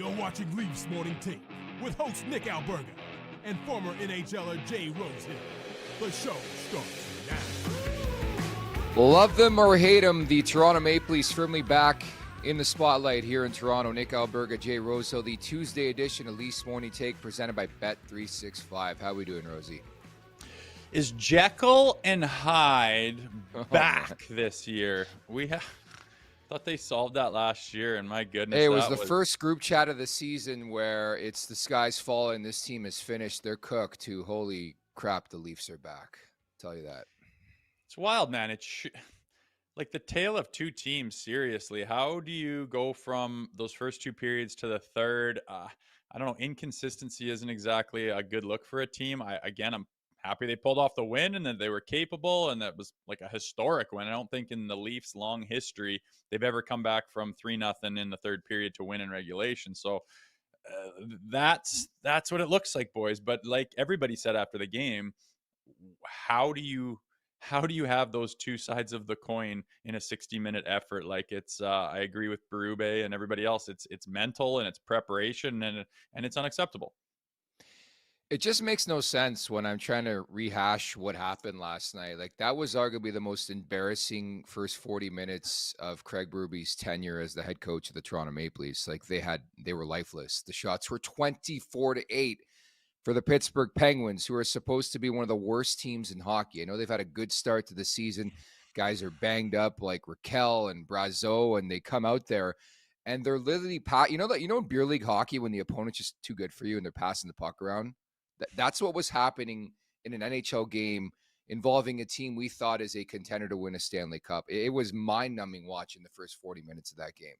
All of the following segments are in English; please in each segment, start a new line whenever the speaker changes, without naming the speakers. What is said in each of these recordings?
You're watching Leafs Morning Take with host Nick Alberga and former NHLer Jay Rosehill. The show starts now.
Love them or hate them, the Toronto Maple Leafs firmly back in the spotlight here in Toronto. Nick Alberga, Jay Rosehill, the Tuesday edition of Leafs Morning Take presented by Bet365. How we doing, Rosie?
Is Jekyll and Hyde back this year? Thought they solved that last year, and my goodness.
Hey, it was the first group chat of the season where it's the sky's falling, this team is finished, they're cooked, to holy crap, the Leafs are back. I'll tell you that.
It's wild, man. It's like the tale of two teams, seriously. How do you go from those first two periods to the third? I don't know. Inconsistency isn't exactly a good look for a team. I'm happy they pulled off the win and that they were capable, and that was like a historic win. I don't think in the Leafs' long history they've ever come back from 3-0 in the third period to win in regulation. So that's what it looks like, boys. But like everybody said after the game, how do you have those two sides of the coin in a 60-minute effort? Like it's I agree with Berube and everybody else. It's mental and it's preparation and it's unacceptable.
It just makes no sense when I'm trying to rehash what happened last night. Like, that was arguably the most embarrassing first 40 minutes of Craig Berube's tenure as the head coach of the Toronto Maple Leafs. Like, they were lifeless. The shots were 24-8 for the Pittsburgh Penguins, who are supposed to be one of the worst teams in hockey. I know they've had a good start to the season. Guys are banged up like Raquel and Brazeau, and they come out there and they're literally in beer league hockey when the opponent's just too good for you and they're passing the puck around. That's what was happening in an NHL game involving a team we thought is a contender to win a Stanley Cup. It was mind-numbing watching the first 40 minutes of that game.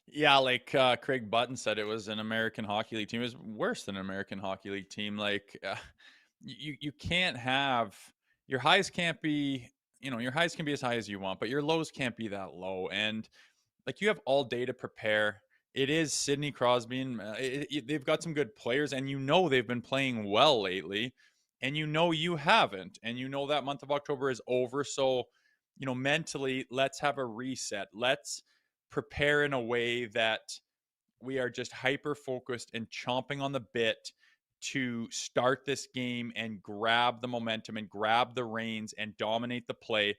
Yeah, like Craig Button said, it was an American Hockey League team. It was worse than an American Hockey League team. Like you can't have your highs can't be, your highs can be as high as you want, but your lows can't be that low. And like you have all day to prepare. It is Sidney Crosby, and they've got some good players, and they've been playing well lately, and you haven't, and that month of October is over. So, mentally, let's have a reset. Let's prepare in a way that we are just hyper focused and chomping on the bit to start this game and grab the momentum and grab the reins and dominate the play.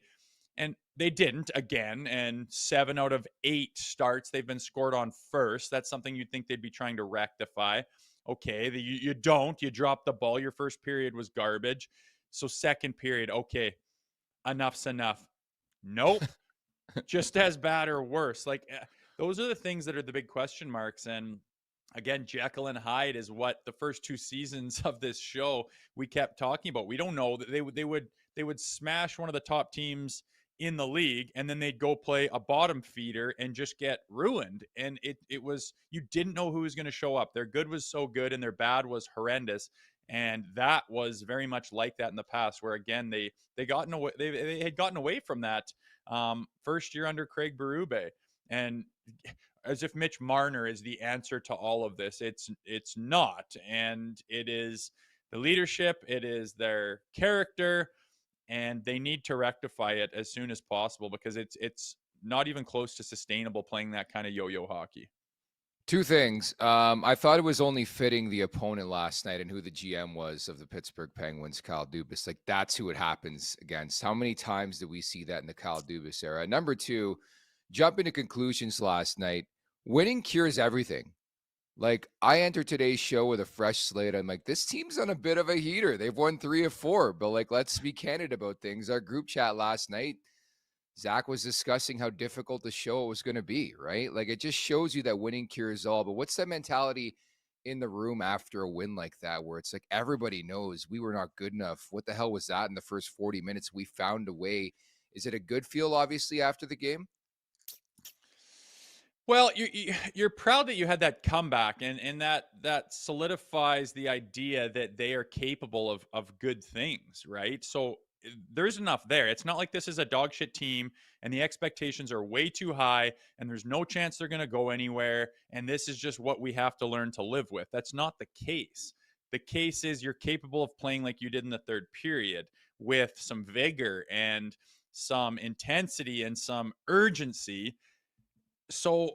And they didn't again. And 7 out of 8 starts they've been scored on first. That's something you'd think they'd be trying to rectify. Okay, you don't. You dropped the ball. Your first period was garbage. So second period, okay, enough's enough. Nope. Just as bad or worse. Like those are the things that are the big question marks. And again, Jekyll and Hyde is what the first 2 seasons of this show we kept talking about. We don't know that they would smash one of the top teams in the league, and then they'd go play a bottom feeder and just get ruined. And it was, you didn't know who was going to show up. Their good was so good and their bad was horrendous. And that was very much like that in the past, where again they had gotten away from that first year under Craig Berube. And as if Mitch Marner is the answer to all of this. It's not. And it is the leadership, it is their character, and they need to rectify it as soon as possible, because it's not even close to sustainable playing that kind of yo-yo hockey.
2 things. I thought it was only fitting the opponent last night and who the GM was of the Pittsburgh Penguins, Kyle Dubas. Like, that's who it happens against. How many times did we see that in the Kyle Dubas era? Number 2, jump into conclusions last night. Winning cures everything. Like, I entered today's show with a fresh slate. I'm like, this team's on a bit of a heater. They've won 3 of 4, but like, let's be candid about things. Our group chat last night, Zach was discussing how difficult the show was going to be, right? Like, it just shows you that winning cures all. But what's that mentality in the room after a win like that, where it's like everybody knows we were not good enough? What the hell was that in the first 40 minutes? We found a way. Is it a good feel, obviously, after the game?
Well, you're proud that you had that comeback, and that solidifies the idea that they are capable of good things, right? So there's enough there. It's not like this is a dog shit team and the expectations are way too high and there's no chance they're going to go anywhere, and this is just what we have to learn to live with. That's not the case. The case is you're capable of playing like you did in the third period, with some vigor and some intensity and some urgency. So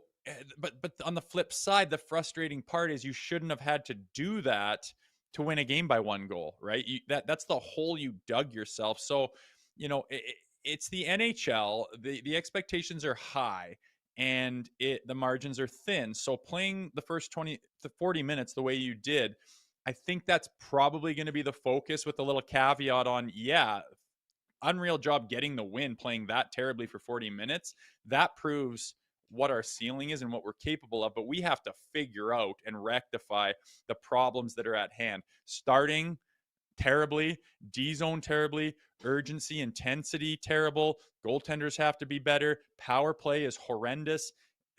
But on the flip side, the frustrating part is you shouldn't have had to do that to win a game by 1 goal, right? That's the hole you dug yourself. So, it's the NHL. The expectations are high, and the margins are thin. So playing the first 20 to 40 minutes the way you did, I think that's probably going to be the focus, with a little caveat on, yeah, unreal job getting the win, playing that terribly for 40 minutes. That proves what our ceiling is and what we're capable of, but we have to figure out and rectify the problems that are at hand. Starting terribly, D zone terribly, urgency, intensity terrible, goaltenders have to be better, power play is horrendous.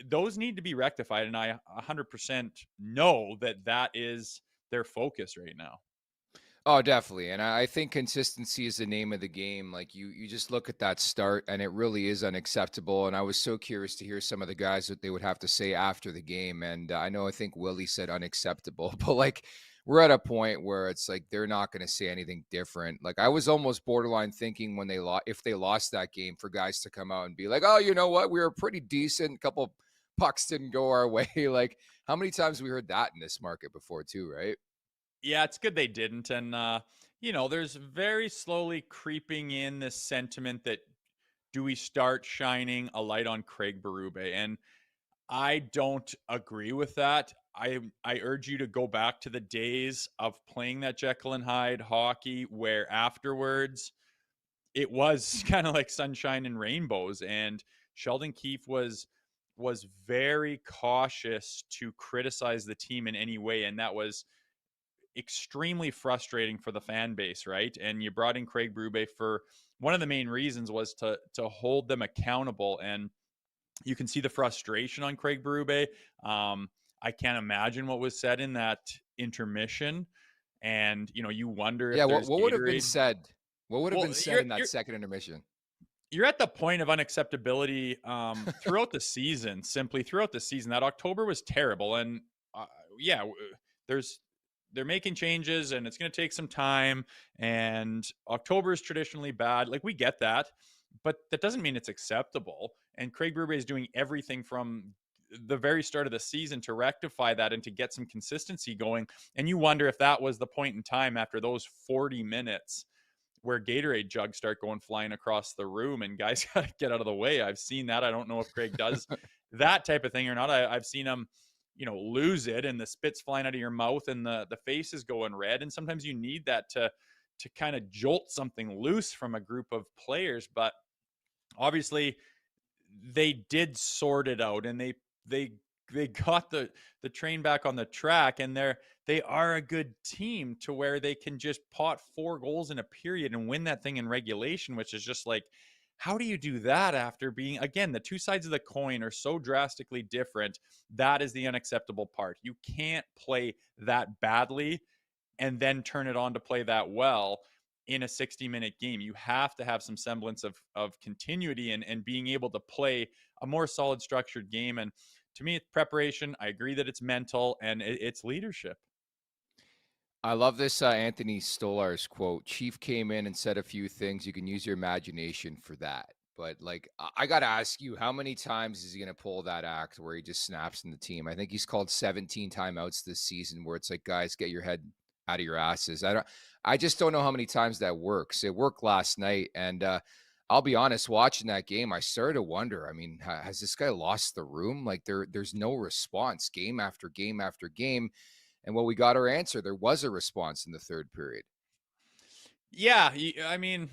Those need to be rectified, and I 100% know that is their focus right now.
Oh, definitely. And I think consistency is the name of the game. Like you just look at that start and it really is unacceptable. And I was so curious to hear some of the guys that they would have to say after the game. And I think Willie said unacceptable, but like we're at a point where it's like they're not going to say anything different. Like I was almost borderline thinking when they lost, if they lost that game, for guys to come out and be like, "Oh, you know what? We were pretty decent. Couple pucks didn't go our way." Like how many times we heard that in this market before too, right?
Yeah, it's good they didn't. And, there's very slowly creeping in this sentiment that, do we start shining a light on Craig Berube? And I don't agree with that. I urge you to go back to the days of playing that Jekyll and Hyde hockey, where afterwards it was kind of like sunshine and rainbows. And Sheldon Keefe was very cautious to criticize the team in any way, and that was extremely frustrating for the fan base, right? And you brought in Craig Berube for one of the main reasons was to hold them accountable. And you can see the frustration on Craig Berube. I can't imagine what was said in that intermission, and you wonder
Yeah,
if
what
there's
what would have been
Gatorade.
said? What would have
Well,
been said in that second intermission?
you're at the point of unacceptability throughout the season. Simply throughout the season, that October was terrible, and yeah, there's they're making changes, and it's going to take some time. And October is traditionally bad. Like we get that, but that doesn't mean it's acceptable. And Craig Berube is doing everything from the very start of the season to rectify that and to get some consistency going. And you wonder if that was the point in time after those 40 minutes where Gatorade jugs start going flying across the room and guys got to get out of the way. I've seen that. I don't know if Craig does that type of thing or not. I've seen him, lose it, and the spit's flying out of your mouth and the face is going red. And sometimes you need that to kind of jolt something loose from a group of players. But obviously they did sort it out, and they got the train back on the track, and they are a good team to where they can just pot 4 goals in a period and win that thing in regulation, which is just like, how do you do that after being, again, the two sides of the coin are so drastically different? That is the unacceptable part. You can't play that badly and then turn it on to play that well in a 60-minute game. You have to have some semblance of continuity and being able to play a more solid structured game. And to me, it's preparation. I agree that it's mental, and it's leadership.
I love this Anthony Stolarz quote. Chief came in and said a few things. You can use your imagination for that. But like, I got to ask you, how many times is he going to pull that act where he just snaps in the team? I think he's called 17 timeouts this season, where it's like, guys, get your head out of your asses. I just don't know how many times that works. It worked last night, and I'll be honest, watching that game, I started to wonder. I mean, has this guy lost the room? Like there's no response game after game after game. And when we got our answer, there was a response in the third period.
Yeah, I mean,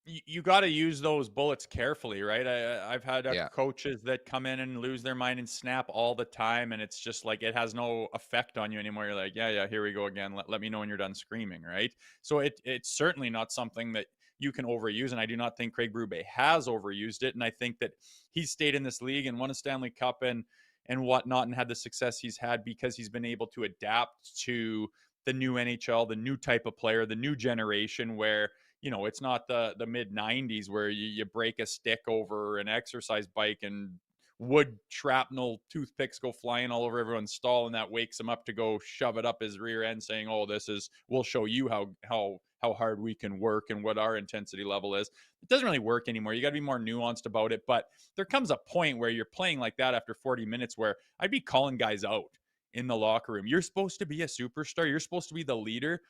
you got to use those bullets carefully, right? I've had
Yeah.
coaches that come in and lose their mind and snap all the time, and it's just like it has no effect on you anymore. You're like, yeah, here we go again. Let me know when you're done screaming, right? So it's certainly not something that you can overuse, and I do not think Craig Berube has overused it. And I think that he's stayed in this league and won a Stanley Cup and whatnot, and had the success he's had because he's been able to adapt to the new NHL, the new type of player, the new generation, where it's not the mid 90s where you break a stick over an exercise bike and wood shrapnel toothpicks go flying all over everyone's stall, and that wakes him up to go shove it up his rear end, saying, "Oh, we'll show you how hard we can work and what our intensity level is." It doesn't really work anymore. You got to be more nuanced about it. But there comes a point where you're playing like that after 40 minutes where I'd be calling guys out in the locker room. You're supposed to be a superstar. You're supposed to be the leader.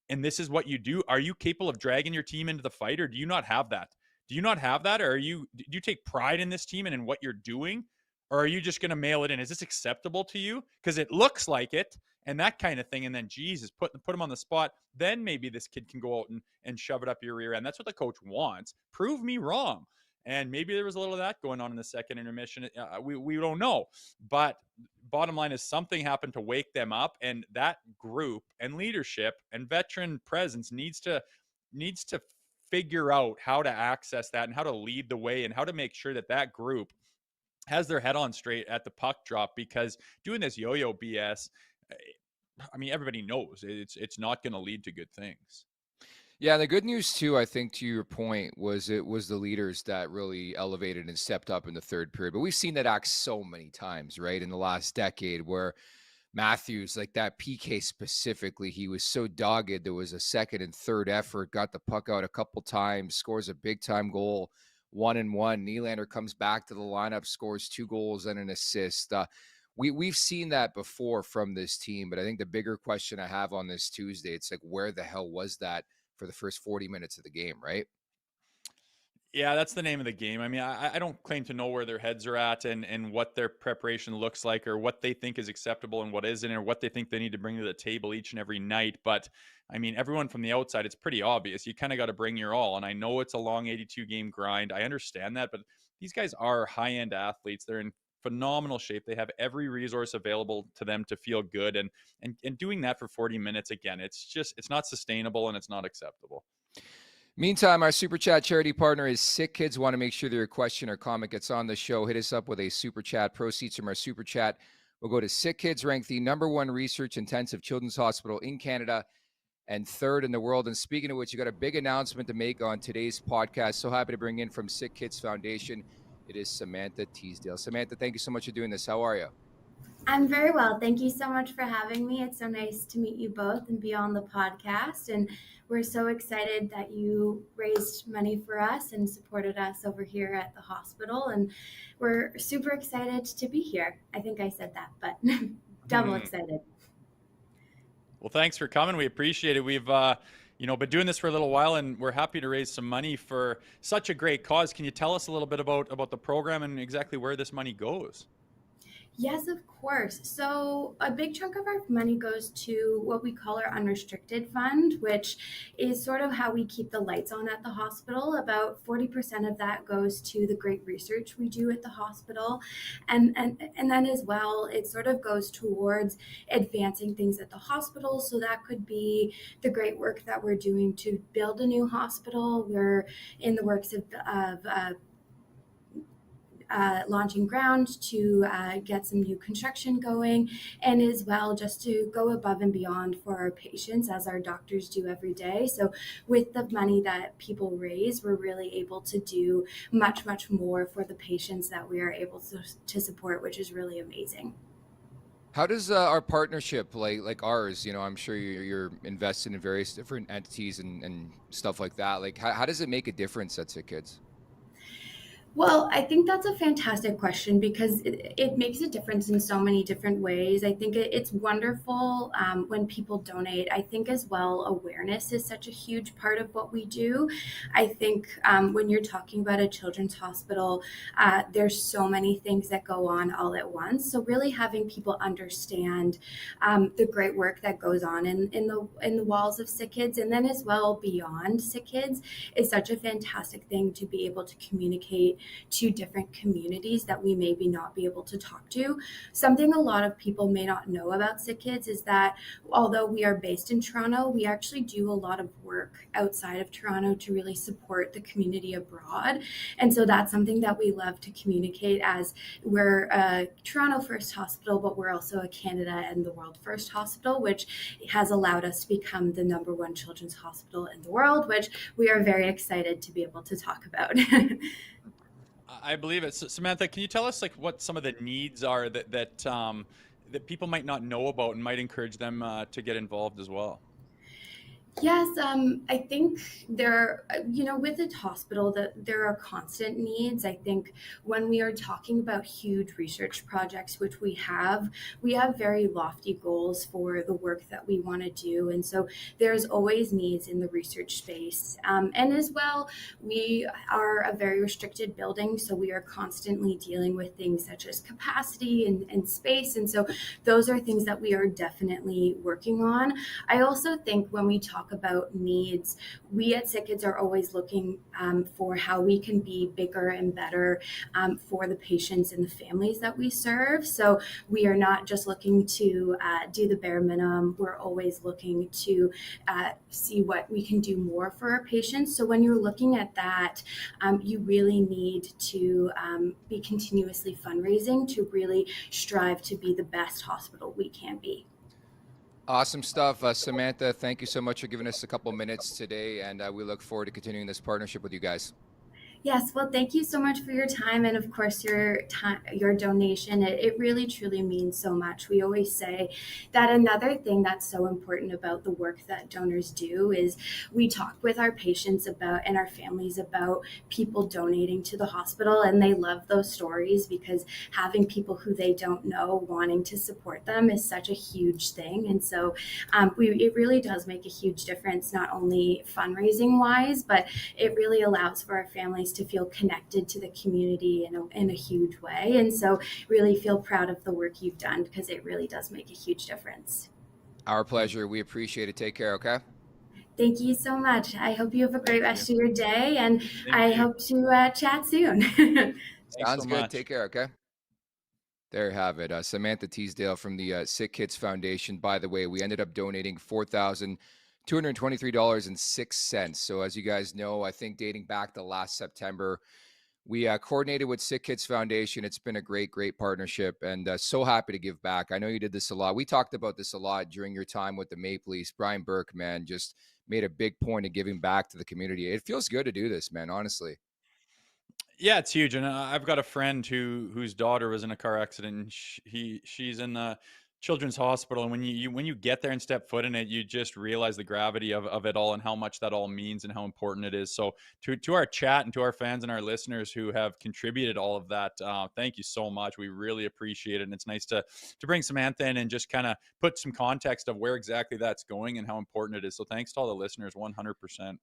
And this is what you do. Are you capable of dragging your team into the fight, or do you not have that? Do you not have that? Or do you take pride in this team and in what you're doing? Or are you just going to mail it in? Is this acceptable to you? Because it looks like it and that kind of thing. And then, Jesus, put him on the spot. Then maybe this kid can go out and shove it up your rear end. That's what the coach wants. Prove me wrong. And maybe there was a little of that going on in the second intermission. We don't know. But bottom line is something happened to wake them up. And that group and leadership and veteran presence needs to figure out how to access that and how to lead the way and how to make sure that that group has their head on straight at the puck drop, because doing this yo-yo BS, I mean, everybody knows it's not going to lead to good things.
Yeah, the good news too, I think, to your point, was it was the leaders that really elevated and stepped up in the third period. But we've seen that act so many times, right, in the last decade, where Matthews, like that PK specifically, he was so dogged. There was a second and third effort, got the puck out a couple times, scores a big time goal, 1-1. Nylander comes back to the lineup, scores 2 goals and an assist. We've seen that before from this team, but I think the bigger question I have on this Tuesday, it's like, where the hell was that for the first 40 minutes of the game, right?
Yeah, that's the name of the game. I mean, I don't claim to know where their heads are at and what their preparation looks like, or what they think is acceptable and what isn't, or what they think they need to bring to the table each and every night. But I mean, everyone from the outside, it's pretty obvious. You kind of got to bring your all. And I know it's a long 82 game grind. I understand that, but these guys are high end athletes. They're in phenomenal shape. They have every resource available to them to feel good. And doing that for 40 minutes, again, it's not sustainable and it's not acceptable.
Meantime, our Super Chat charity partner is Sick Kids. Want to make sure that your question or comment gets on the show. Hit us up with a Super Chat. Proceeds from our Super Chat will go to Sick Kids, ranked the #1 research-intensive children's hospital in Canada and 3rd in the world. And speaking of which, you got a big announcement to make on today's podcast. So happy to bring in from Sick Kids Foundation. It is Samantha Teasdale. Samantha, thank you so much for doing this. How are you?
I'm very well. Thank you so much for having me. It's so nice to meet you both and be on the podcast. And we're so excited that you raised money for us and supported us over here at the hospital. And we're super excited to be here. I think I said that, but double excited.
Well, thanks for coming. We appreciate it. We've been doing this for a little while, and we're happy to raise some money for such a great cause. Can you tell us a little bit about the program and exactly where this money goes?
Yes, of course. So a big chunk of our money goes to what we call our unrestricted fund, which is sort of how we keep the lights on at the hospital. About 40% of that goes to the great research we do at the hospital. And then as well, it sort of goes towards advancing things at the hospital. So that could be the great work that we're doing to build a new hospital. We're in the works of launching ground to get some new construction going, and as well just to go above and beyond for our patients, as our doctors do every day. So with the money that people raise, we're really able to do much, much more for the patients that we are able to support, which is really amazing.
How does our partnership, like ours, I'm sure you're invested in various different entities and stuff like that. Like, how does it make a difference at Sick Kids?
Well, I think that's a fantastic question, because it makes a difference in so many different ways. I think it's wonderful when people donate. I think as well, awareness is such a huge part of what we do. I think when you're talking about a children's hospital, there's so many things that go on all at once. So really having people understand the great work that goes on in the walls of Sick Kids, and then as well beyond Sick Kids, is such a fantastic thing to be able to communicate to different communities that we maybe not be able to talk to. Something a lot of people may not know about Sick Kids is that although we are based in Toronto, we actually do a lot of work outside of Toronto to really support the community abroad. And so that's something that we love to communicate, as we're a Toronto first hospital, but we're also a Canada and the world first hospital, which has allowed us to become the #1 children's hospital in the world, which we are very excited to be able to talk about.
I believe it. Samantha, can you tell us like what some of the needs are that people might not know about and might encourage them to get involved as well?
Yes, I think with the hospital, that there are constant needs. I think when we are talking about huge research projects, which we have very lofty goals for the work that we want to do, and so there's always needs in the research space. And as well, we are a very restricted building, so we are constantly dealing with things such as capacity and space, and so those are things that we are definitely working on. I also think when we talk about needs, we at Sick Kids are always looking for how we can be bigger and better for the patients and the families that we serve. So we are not just looking to do the bare minimum. We're always looking to see what we can do more for our patients. So when you're looking at that, you really need to be continuously fundraising to really strive to be the best hospital we can be.
Awesome stuff. Samantha, thank you so much for giving us a couple minutes today, and we look forward to continuing this partnership with you guys.
Yes, well, thank you so much for your time and, of course, your time, your donation. It really, truly means so much. We always say that another thing that's so important about the work that donors do is we talk with our patients about and our families about people donating to the hospital, and they love those stories because having people who they don't know wanting to support them is such a huge thing. And so it really does make a huge difference, not only fundraising wise, but it really allows for our families to feel connected to the community in a huge way. And so really feel proud of the work you've done because it really does make a huge difference.
Our pleasure. We appreciate it. Take care, okay?
Thank you so much. I hope you have a great rest of your day, and
Thank
I
you.
hope to chat soon.
Thanks
Sounds
so
good.
much.
Take care, okay? There you have it. Samantha Teasdale from the Sick Kids Foundation. By the way, we ended up donating $4,223.06. So as you guys know, I think dating back to last September, we coordinated with Sick Kids Foundation. It's been a great, great partnership, and so happy to give back. I know you did this a lot. We talked about this a lot during your time with the Maple Leafs. Brian Burke, man, just made a big point of giving back to the community. It feels good to do this, man, honestly.
Yeah, it's huge, and I've got a friend whose daughter was in a car accident. And she's in the children's hospital, and when you get there and step foot in it, you just realize the gravity of it all and how much that all means and how important it is. So to our chat and to our fans and our listeners who have contributed all of that, thank you so much. We really appreciate it, and it's nice to bring Samantha in and just kind of put some context of where exactly that's going and how important it is. So thanks to all the listeners, 100%.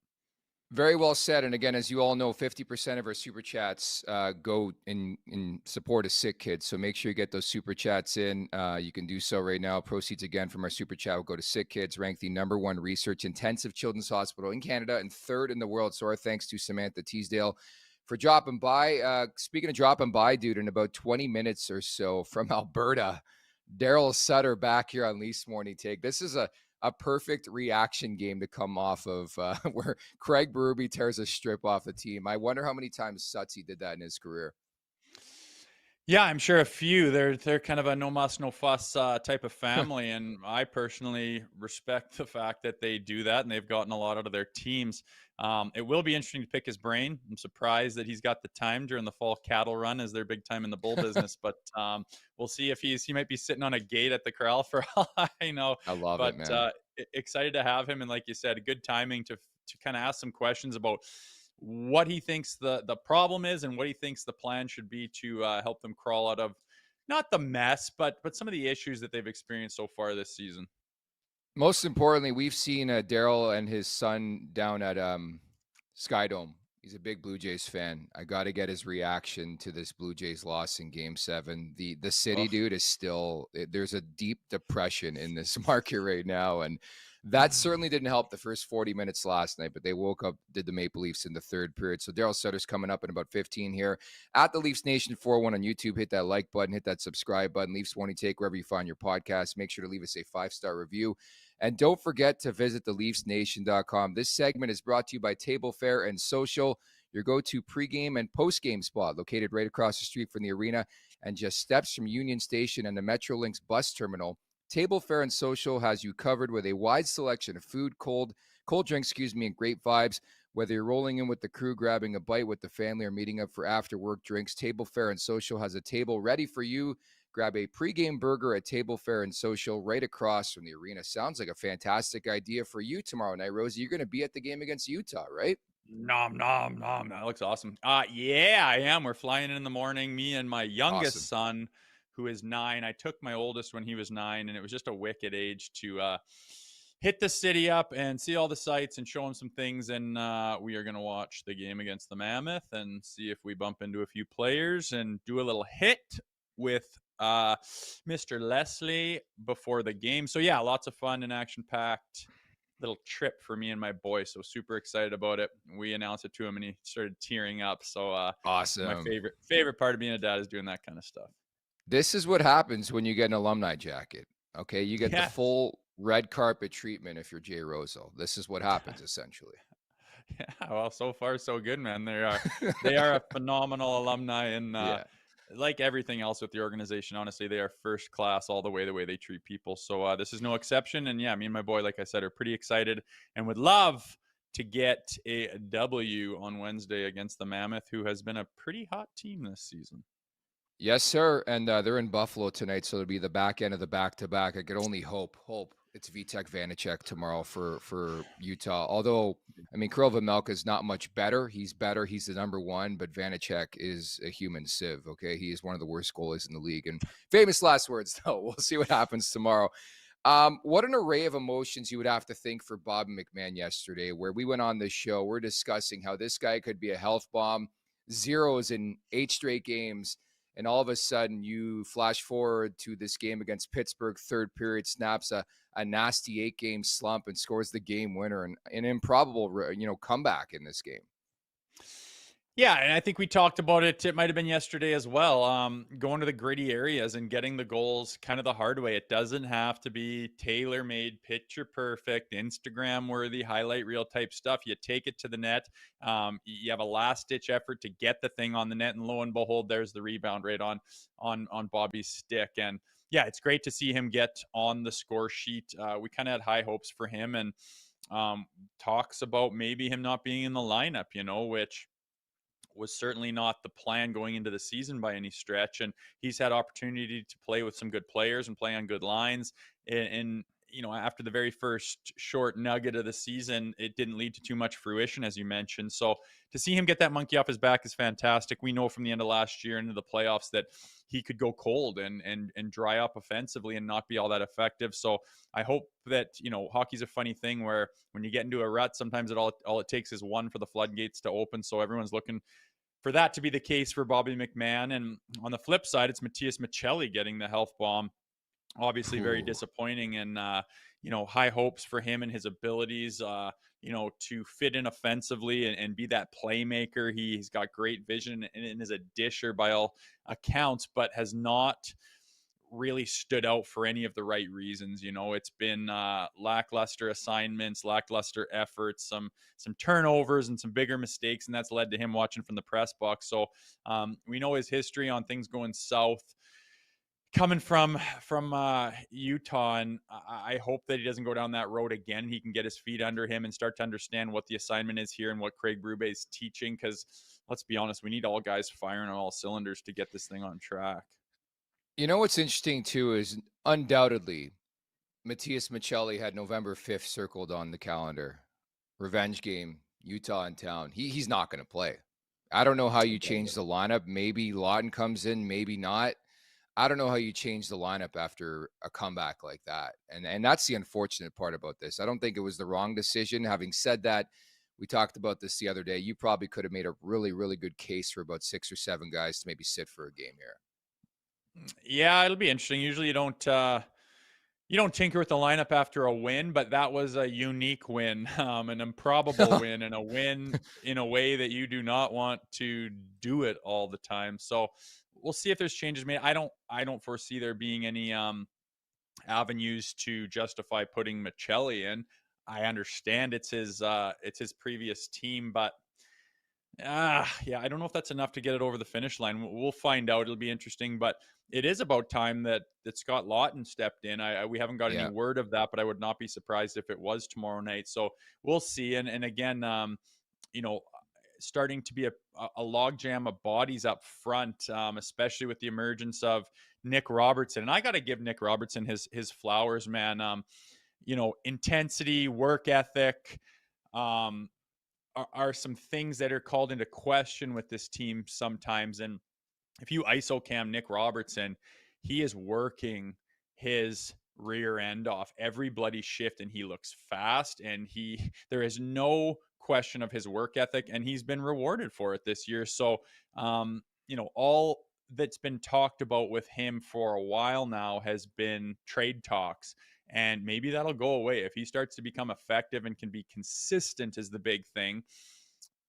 Very well said. And again, as you all know, 50% of our super chats go in support of Sick Kids. So make sure you get those super chats in. You can do so right now. Proceeds again from our super chat will go to Sick Kids, ranked the #1 research intensive children's hospital in Canada and 3rd in the world. So our thanks to Samantha Teasdale for dropping by. Speaking of dropping by, dude, in about 20 minutes or so from Alberta, Daryl Sutter back here on Leafs Morning Take. This is a perfect reaction game to come off of where Craig Berube tears a strip off the team. I wonder how many times Sutsy did that in his career.
Yeah, I'm sure a few. They're kind of a no muss, no fuss type of family, and I personally respect the fact that they do that, and they've gotten a lot out of their teams. It will be interesting to pick his brain. I'm surprised that he's got the time during the fall cattle run, as they're big time in the bull business. But we'll see if he might be sitting on a gate at the corral for all I know.
I love
But
it, man.
excited to have him, and like you said, good timing to kind of ask some questions about what he thinks the problem is and what he thinks the plan should be to help them crawl out of not the mess, but some of the issues that they've experienced so far this season.
Most importantly, we've seen Daryl and his son down at Skydome. He's a big Blue Jays fan. I got to get his reaction to this Blue Jays loss in Game 7. The city,
Ugh.
dude, is still there's a deep depression in this market right now, and that certainly didn't help the first 40 minutes last night. But they woke up, did the Maple Leafs in the 3rd period. So Daryl Sutter's coming up in about 15 here at the Leafs Nation 401 on YouTube. Hit that like button, hit that subscribe button. Leafs Morning Take wherever you find your podcast. Make sure to leave us a 5-star review. And don't forget to visit theleafsnation.com. This segment is brought to you by Table Fare and Social, your go-to pregame and postgame spot located right across the street from the arena and just steps from Union Station and the Metrolinx bus terminal. Table Fare and Social has you covered with a wide selection of food, cold drinks, and great vibes. Whether you're rolling in with the crew, grabbing a bite with the family, or meeting up for after work drinks, Table Fare and Social has a table ready for you. Grab a pregame burger at Table Fare and Social right across from the arena. Sounds like a fantastic idea for you tomorrow night, Rosie. You're going to be at the game against Utah, right?
Nom nom nom. That looks awesome. Yeah, I am. We're flying in the morning. Me and my youngest son, who is 9. I took my oldest when he was 9, and it was just a wicked age to hit the city up and see all the sights and show him some things. And we are going to watch the game against the Mammoth and see if we bump into a few players and do a little hit with Mr. Leslie before the game. So yeah, lots of fun and action packed little trip for me and my boy. So super excited about it. We announced it to him and he started tearing up. So
awesome.
My favorite part of being a dad is doing that kind of stuff.
This is what happens when you get an alumni jacket. Okay, you get the full red carpet treatment if you're Jay Rosehill. This is what happens essentially.
Yeah, well, so far so good, man. They are a phenomenal alumni, and like everything else with the organization, honestly, they are first class all the way they treat people. So this is no exception. And yeah, me and my boy, like I said, are pretty excited and would love to get a W on Wednesday against the Mammoth, who has been a pretty hot team this season.
Yes, sir. And they're in Buffalo tonight, so it'll be the back end of the back-to-back. I could only hope it's Vitek Vanacek tomorrow for Utah. Although, I mean, Kirill Vejmelka is not much better. He's better. He's the number 1, but Vanacek is a human sieve, okay? He is one of the worst goalies in the league. And famous last words, though. We'll see what happens tomorrow. What an array of emotions you would have to think for Bobby McMahon yesterday, where we went on this show. We're discussing how this guy could be a health bomb, zeros in 8 straight games. And all of a sudden, you flash forward to this game against Pittsburgh, third period, snaps a nasty 8-game slump and scores the game winner, and an improbable, comeback in this game.
Yeah, and I think we talked about it. It might have been yesterday as well. Going to the gritty areas and getting the goals kind of the hard way. It doesn't have to be tailor-made, picture-perfect, Instagram-worthy, highlight reel type stuff. You take it to the net. You have a last-ditch effort to get the thing on the net, and lo and behold, there's the rebound right on Bobby's stick. And yeah, it's great to see him get on the score sheet. We kind of had high hopes for him, and talks about maybe him not being in the lineup, which was certainly not the plan going into the season by any stretch. And he's had opportunity to play with some good players and play on good lines. And after the very first short nugget of the season, it didn't lead to too much fruition, as you mentioned. So to see him get that monkey off his back is fantastic. We know from the end of last year into the playoffs that he could go cold and dry up offensively and not be all that effective. So I hope that, hockey's a funny thing where when you get into a rut, sometimes all it takes is one for the floodgates to open. So everyone's looking for that to be the case for Bobby McMahon. And on the flip side, it's Matias Maccelli getting the health bomb. Obviously very disappointing, and high hopes for him and his abilities to fit in offensively and be that playmaker. He's got great vision and is a disher by all accounts, but has not really stood out for any of the right reasons. It's been lackluster assignments, lackluster efforts, some turnovers and some bigger mistakes, and that's led to him watching from the press box. So we know his history on things going south coming from Utah, and I hope that he doesn't go down that road again. He can get his feet under him and start to understand what the assignment is here and what Craig Berube is teaching, because let's be honest, we need all guys firing on all cylinders to get this thing on track.
What's interesting too is undoubtedly Matias Maccelli had November 5th circled on the calendar. Revenge game, Utah in town. He's not going to play. I don't know how you change the lineup. Maybe Lawton comes in, maybe not. I don't know how you change the lineup after a comeback like that. And that's the unfortunate part about this. I don't think it was the wrong decision. Having said that, we talked about this the other day. You probably could have made a really, really good case for about 6 or 7 guys to maybe sit for a game here.
Yeah, it'll be interesting. Usually you don't tinker with the lineup after a win, but that was a unique win, an improbable win, and a win in a way that you do not want to do it all the time. So we'll see if there's changes made. I don't foresee there being any avenues to justify putting Maccelli in. I understand it's his previous team, but I don't know if that's enough to get it over the finish line. We'll find out. It'll be interesting, but it is about time that Scott Lawton stepped in. We haven't got any word of that, but I would not be surprised if it was tomorrow night. So we'll see. And again, you know, starting to be a logjam of bodies up front, especially with the emergence of Nick Robertson. And I got to give Nick Robertson his flowers, man. You know, intensity, work ethic, um, are some things that are called into question with this team sometimes. And if you ISO cam Nick Robertson, he is working his rear end off every bloody shift, and he looks fast, and there is no question of his work ethic, and he's been rewarded for it this year. So you know, all that's been talked about with him for a while now has been trade talks, and maybe that'll go away if he starts to become effective and can be consistent is the big thing.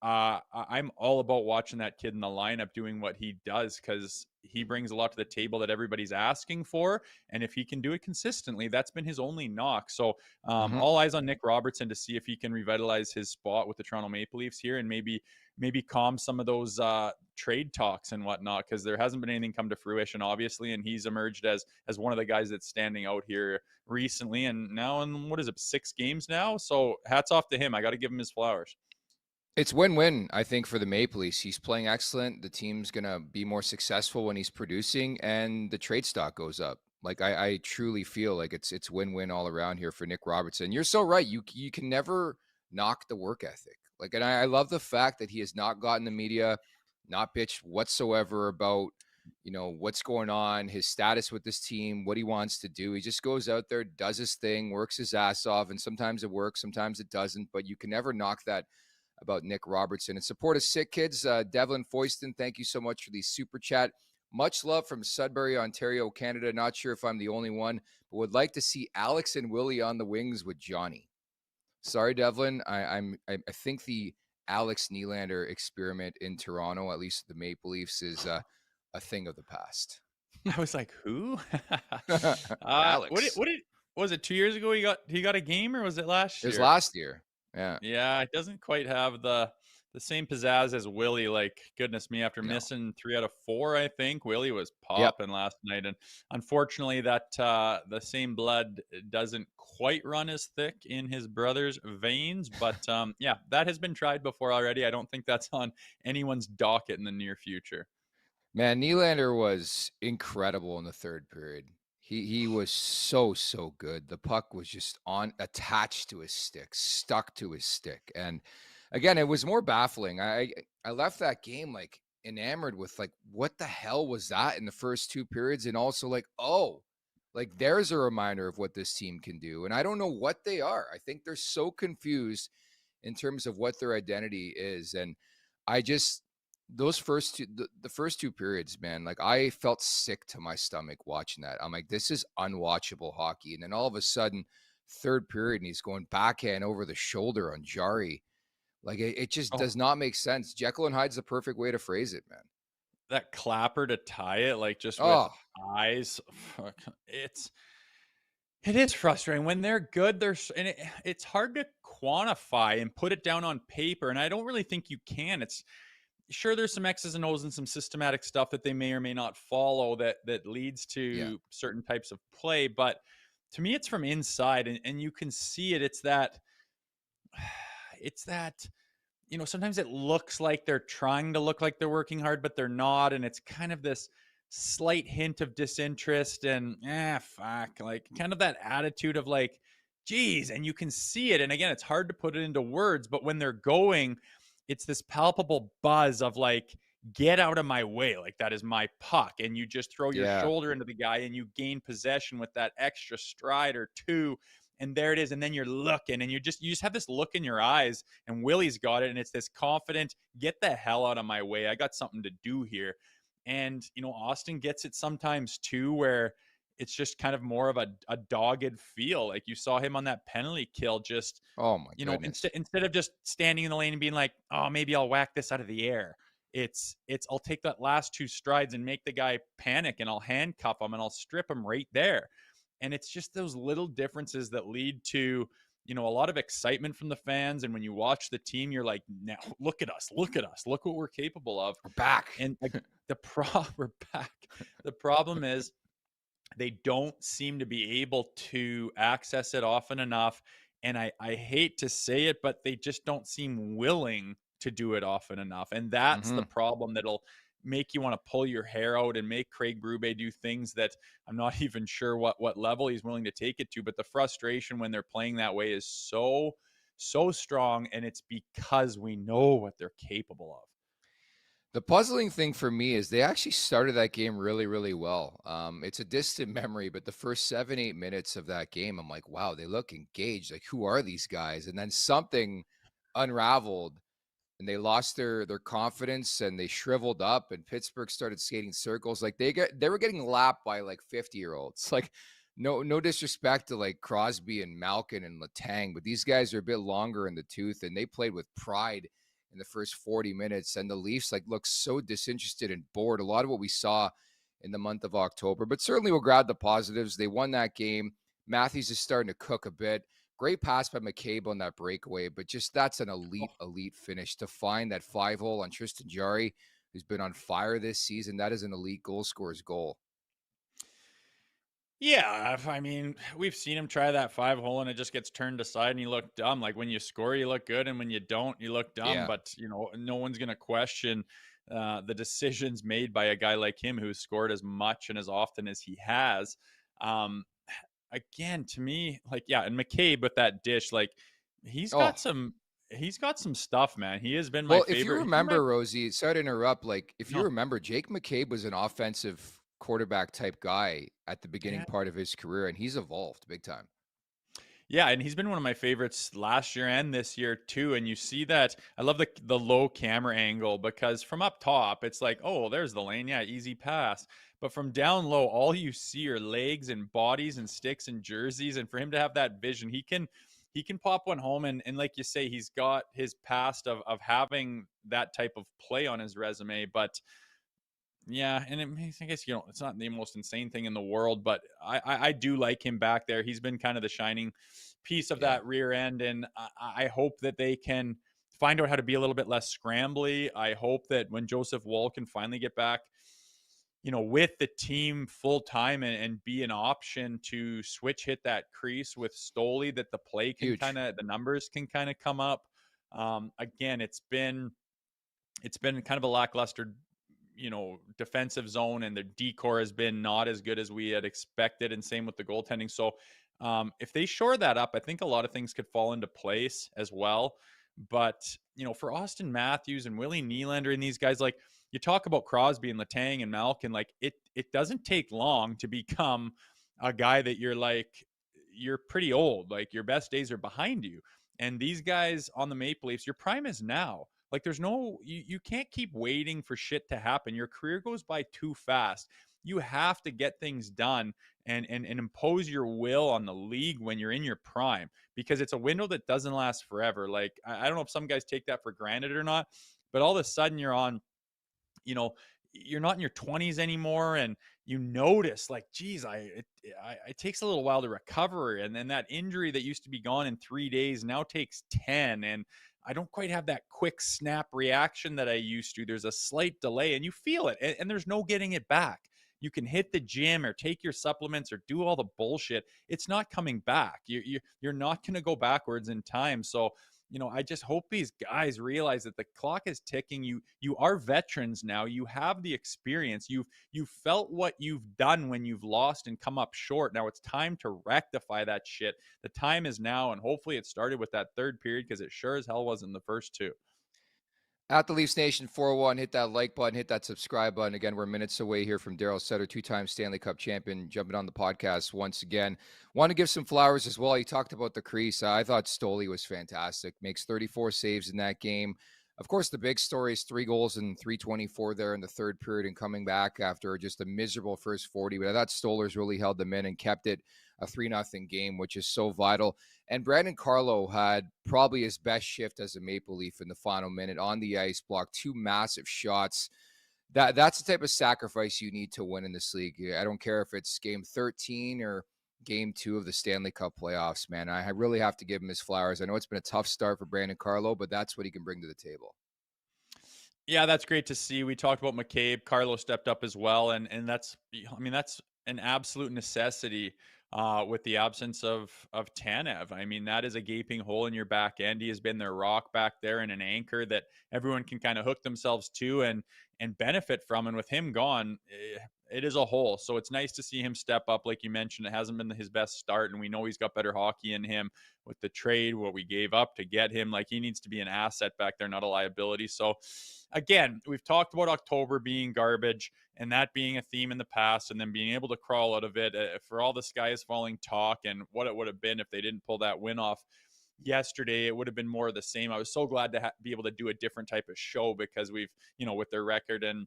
I'm all about watching that kid in the lineup doing what he does, because he brings a lot to the table that everybody's asking for. And if he can do it consistently, that's been his only knock. So all eyes on Nick Robertson to see if he can revitalize his spot with the Toronto Maple Leafs here, and maybe calm some of those trade talks and whatnot, because there hasn't been anything come to fruition, obviously. And he's emerged as one of the guys that's standing out here recently, and now in, what is it, 6 games now? So hats off to him. I got to give him his flowers.
It's win-win, I think, for the Maple Leafs. He's playing excellent. The team's going to be more successful when he's producing, and the trade stock goes up. Like, I truly feel like it's win-win all around here for Nick Robertson. You're so right. You can never knock the work ethic. Like, and I love the fact that he has not gotten the media, not bitched whatsoever about, you know, what's going on, his status with this team, what he wants to do. He just goes out there, does his thing, works his ass off, and sometimes it works, sometimes it doesn't. But you can never knock that about Nick Robertson. And support us sick kids. Devlin Foyston, thank you so much for the super chat. Much love from Sudbury, Ontario, Canada. Not sure if I'm the only one, but would like to see Alex and Willie on the wings with Johnny. Sorry, Devlin. I think the Alex Nylander experiment in Toronto, at least the Maple Leafs, is a thing of the past.
I was like, who?
Alex.
What did was it 2 years ago? He got a game, or was it last year?
It was last year. Yeah.
Yeah, it doesn't quite have the same pizzazz as Willie. Like, goodness me, after missing 3 out of 4, I think Willie was popping last night. And unfortunately, that the same blood doesn't quite run as thick in his brother's veins. But yeah, that has been tried before already. I don't think that's on anyone's docket in the near future.
Man, Nylander was incredible in the third period. He was so good. The puck was just attached to his stick, stuck to his stick. And again, it was more baffling. I left that game like enamored with like, what the hell was that in the first 2 periods? And also like, oh, like there's a reminder of what this team can do. And I don't know what they are. I think they're so confused in terms of what their identity is. And those the first 2 periods, man, like I felt sick to my stomach watching that. I'm like, this is unwatchable hockey. And then all of a sudden, third period, and he's going backhand over the shoulder on Jari. Like it just does not make sense. Jekyll and Hyde's the perfect way to phrase it, man.
That clapper to tie it, like just with eyes. It is frustrating when they're good. It's hard to quantify and put it down on paper. And I don't really think you can. It's sure there's some X's and O's and some systematic stuff that they may or may not follow that leads to certain types of play. But to me, it's from inside, and you can see it. It's that, you know, sometimes it looks like they're trying to look like they're working hard, but they're not. And it's kind of this slight hint of disinterest and fuck, like kind of that attitude of like, geez, and you can see it. And again, it's hard to put it into words, but when they're going, it's this palpable buzz of like, get out of my way. Like, that is my puck. And you just throw your shoulder into the guy and you gain possession with that extra stride or 2. And there it is. And then you're looking and you just have this look in your eyes, and Willie's got it. And it's this confident, get the hell out of my way. I got something to do here. And, you know, Austin gets it sometimes too, where it's just kind of more of a dogged feel. Like you saw him on that penalty kill, just, you know, instead of just standing in the lane and being like, oh, maybe I'll whack this out of the air. It's I'll take that last 2 strides and make the guy panic, and I'll handcuff him and I'll strip him right there. And it's just those little differences that lead to, you know, a lot of excitement from the fans. And when you watch the team, you're like, now look at us, look what we're capable of.
We're back.
And like, we're back. The problem is, they don't seem to be able to access it often enough. And I hate to say it, but they just don't seem willing to do it often enough. And that's the
Hmm.
problem that'll make you want to pull your hair out and make Craig Berube do things that I'm not even sure what level he's willing to take it to. But the frustration when they're playing that way is so strong, and it's because we know what they're capable of.
The puzzling thing for me is they actually started that game really, really well. It's a distant memory, but the first 7, 8 minutes of that game, I'm like, wow, they look engaged. Like, who are these guys? And then something unraveled and they lost their confidence and they shriveled up and Pittsburgh started skating circles. Like they were getting lapped by like 50-year-olds. Like no disrespect to like Crosby and Malkin and Letang, but these guys are a bit longer in the tooth and they played with pride in the first 40 minutes. And the Leafs like look so disinterested and bored. A lot of what we saw in the month of October, but certainly we'll grab the positives. They won that game. Matthews is starting to cook a bit. Great pass by McCabe on that breakaway, but just that's an elite finish to find that 5-hole on Tristan Jarry, who's been on fire this season. That is an elite goal scorer's goal.
Yeah, I mean, we've seen him try that 5-hole and it just gets turned aside and you look dumb. Like when you score, you look good, and when you don't, you look dumb.
Yeah.
But no one's gonna question the decisions made by a guy like him who's scored as much and as often as he has. Um, Again, to me, like yeah, and McCabe with that dish, like he's
Oh,
got some he's got some stuff, man. He has been my
well, if you
favorite.
remember, Rosie, sorry to interrupt. Like, if you
No,
remember, Jake McCabe was an offensive quarterback type guy at the beginning
yeah.
part of his career, and he's evolved big time.
Yeah, and he's been one of my favorites last year and this year too. And you see that I love the low camera angle because from up top it's like, oh, there's the lane, yeah, easy pass. But from down low, all you see are legs and bodies and sticks and jerseys. And for him to have that vision, he can pop one home. And like you say, he's got his past of having that type of play on his resume. But yeah, and I guess it's not the most insane thing in the world, but I do like him back there. He's been kind of the shining piece of
Yeah.
that rear end, and I hope that they can find out how to be a little bit less scrambly. I hope that when Joseph Woll can finally get back, with the team full time and be an option to switch hit that crease with Stoli, that
Huge.
the numbers can kind of come up. Again, it's been kind of a lackluster defensive zone, and the decor has been not as good as we had expected, and same with the goaltending. So if they shore that up, I think a lot of things could fall into place as well. But for Austin Matthews and Willie Nylander and these guys, like you talk about Crosby and Letang and Malkin, like it doesn't take long to become a guy that you're pretty old, like your best days are behind you. And these guys on the Maple Leafs, your prime is now. Like there's no you can't keep waiting for shit to happen. Your career goes by too fast. You have to get things done and impose your will on the league when you're in your prime, because it's a window that doesn't last forever. Like I don't know if some guys take that for granted or not, but all of a sudden you know, you're not in your 20s anymore, and you notice like, geez, it takes a little while to recover, and then that injury that used to be gone in 3 days now takes 10, and I don't quite have that quick snap reaction that I used to. There's a slight delay, and you feel it, and there's no getting it back. You can hit the gym or take your supplements or do all the bullshit. It's not coming back. You're not going to go backwards in time. So I just hope these guys realize that the clock is ticking. You are veterans now. You have the experience. You've felt what you've done when you've lost and come up short. Now it's time to rectify that shit. The time is now, and hopefully it started with that third period, because it sure as hell wasn't the first two.
At the Leafs Nation 401, hit that like button, hit that subscribe button. Again, we're minutes away here from Daryl Sutter, two-time Stanley Cup champion, jumping on the podcast once again. Want to give some flowers as well. He talked about the crease. I thought Stoli was fantastic. Makes 34 saves in that game. Of course, the big story is 3 goals and 324 there in the third period and coming back after just a miserable first 40. But I thought Stolarz really held them in and kept it a 3-0 game, which is so vital. And Brandon Carlo had probably his best shift as a Maple Leaf in the final minute on the ice, blocked 2 massive shots. That's the type of sacrifice you need to win in this league. I don't care if it's game 13 or game 2 of the Stanley Cup playoffs, man. I really have to give him his flowers. I know it's been a tough start for Brandon Carlo, but that's what he can bring to the table.
Yeah, that's great to see. We talked about McCabe. Carlo stepped up as well, and that's an absolute necessity with the absence of Tanev. I mean, that is a gaping hole in your back end. He has been their rock back there and an anchor that everyone can kind of hook themselves to and benefit from. And with him gone, it is a hole. So it's nice to see him step up. Like you mentioned, it hasn't been his best start, and we know he's got better hockey in him with the trade, what we gave up to get him. Like, he needs to be an asset back there, not a liability. So again, we've talked about October being garbage and that being a theme in the past, and then being able to crawl out of it for all the sky is falling talk and what it would have been if they didn't pull that win off yesterday. It would have been more of the same. I was so glad to be able to do a different type of show, because we've, with their record and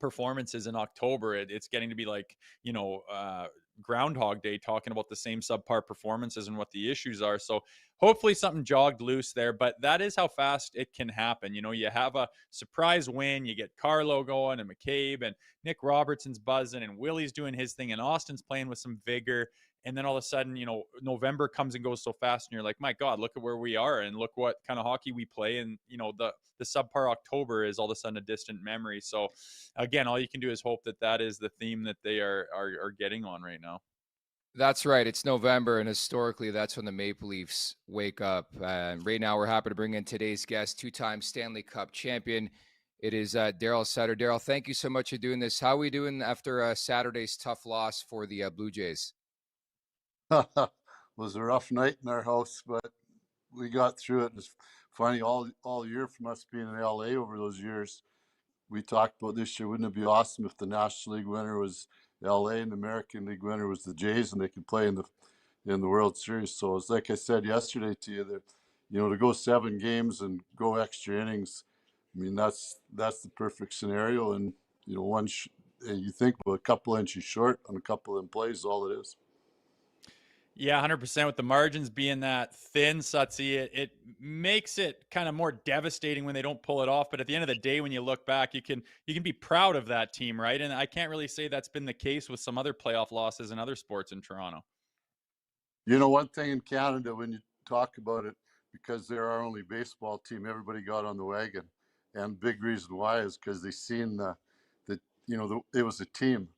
performances in October, it's getting to be like, Groundhog Day, talking about the same subpar performances and what the issues are. So hopefully something jogged loose there, but that is how fast it can happen. You have a surprise win, you get Carlo going and McCabe and Nick Robertson's buzzing and Willie's doing his thing and Austin's playing with some vigor. And then all of a sudden, November comes and goes so fast, and you're like, my God, look at where we are and look what kind of hockey we play. And, the subpar October is all of a sudden a distant memory. So again, all you can do is hope that is the theme that they are getting on right now.
That's right. It's November, and historically, that's when the Maple Leafs wake up. Right now, we're happy to bring in today's guest, two-time Stanley Cup champion. It is Daryl Sutter. Daryl, thank you so much for doing this. How are we doing after Saturday's tough loss for the Blue Jays?
Was a rough night in our house, but we got through it. It's funny, all year from us being in LA over those years, we talked about this year. Wouldn't it be awesome if the National League winner was LA and the American League winner was the Jays, and they could play in the World Series? So it's like I said yesterday to you, that to go 7 games and go extra innings, I mean that's the perfect scenario. And you think about a couple inches short on a couple of them plays, all it is.
Yeah, 100%. With the margins being that thin, Sutsy, it makes it kind of more devastating when they don't pull it off. But at the end of the day, when you look back, you can be proud of that team, right? And I can't really say that's been the case with some other playoff losses in other sports in Toronto.
One thing in Canada, when you talk about it, because they're our only baseball team, everybody got on the wagon. And big reason why is because they seen it was a team.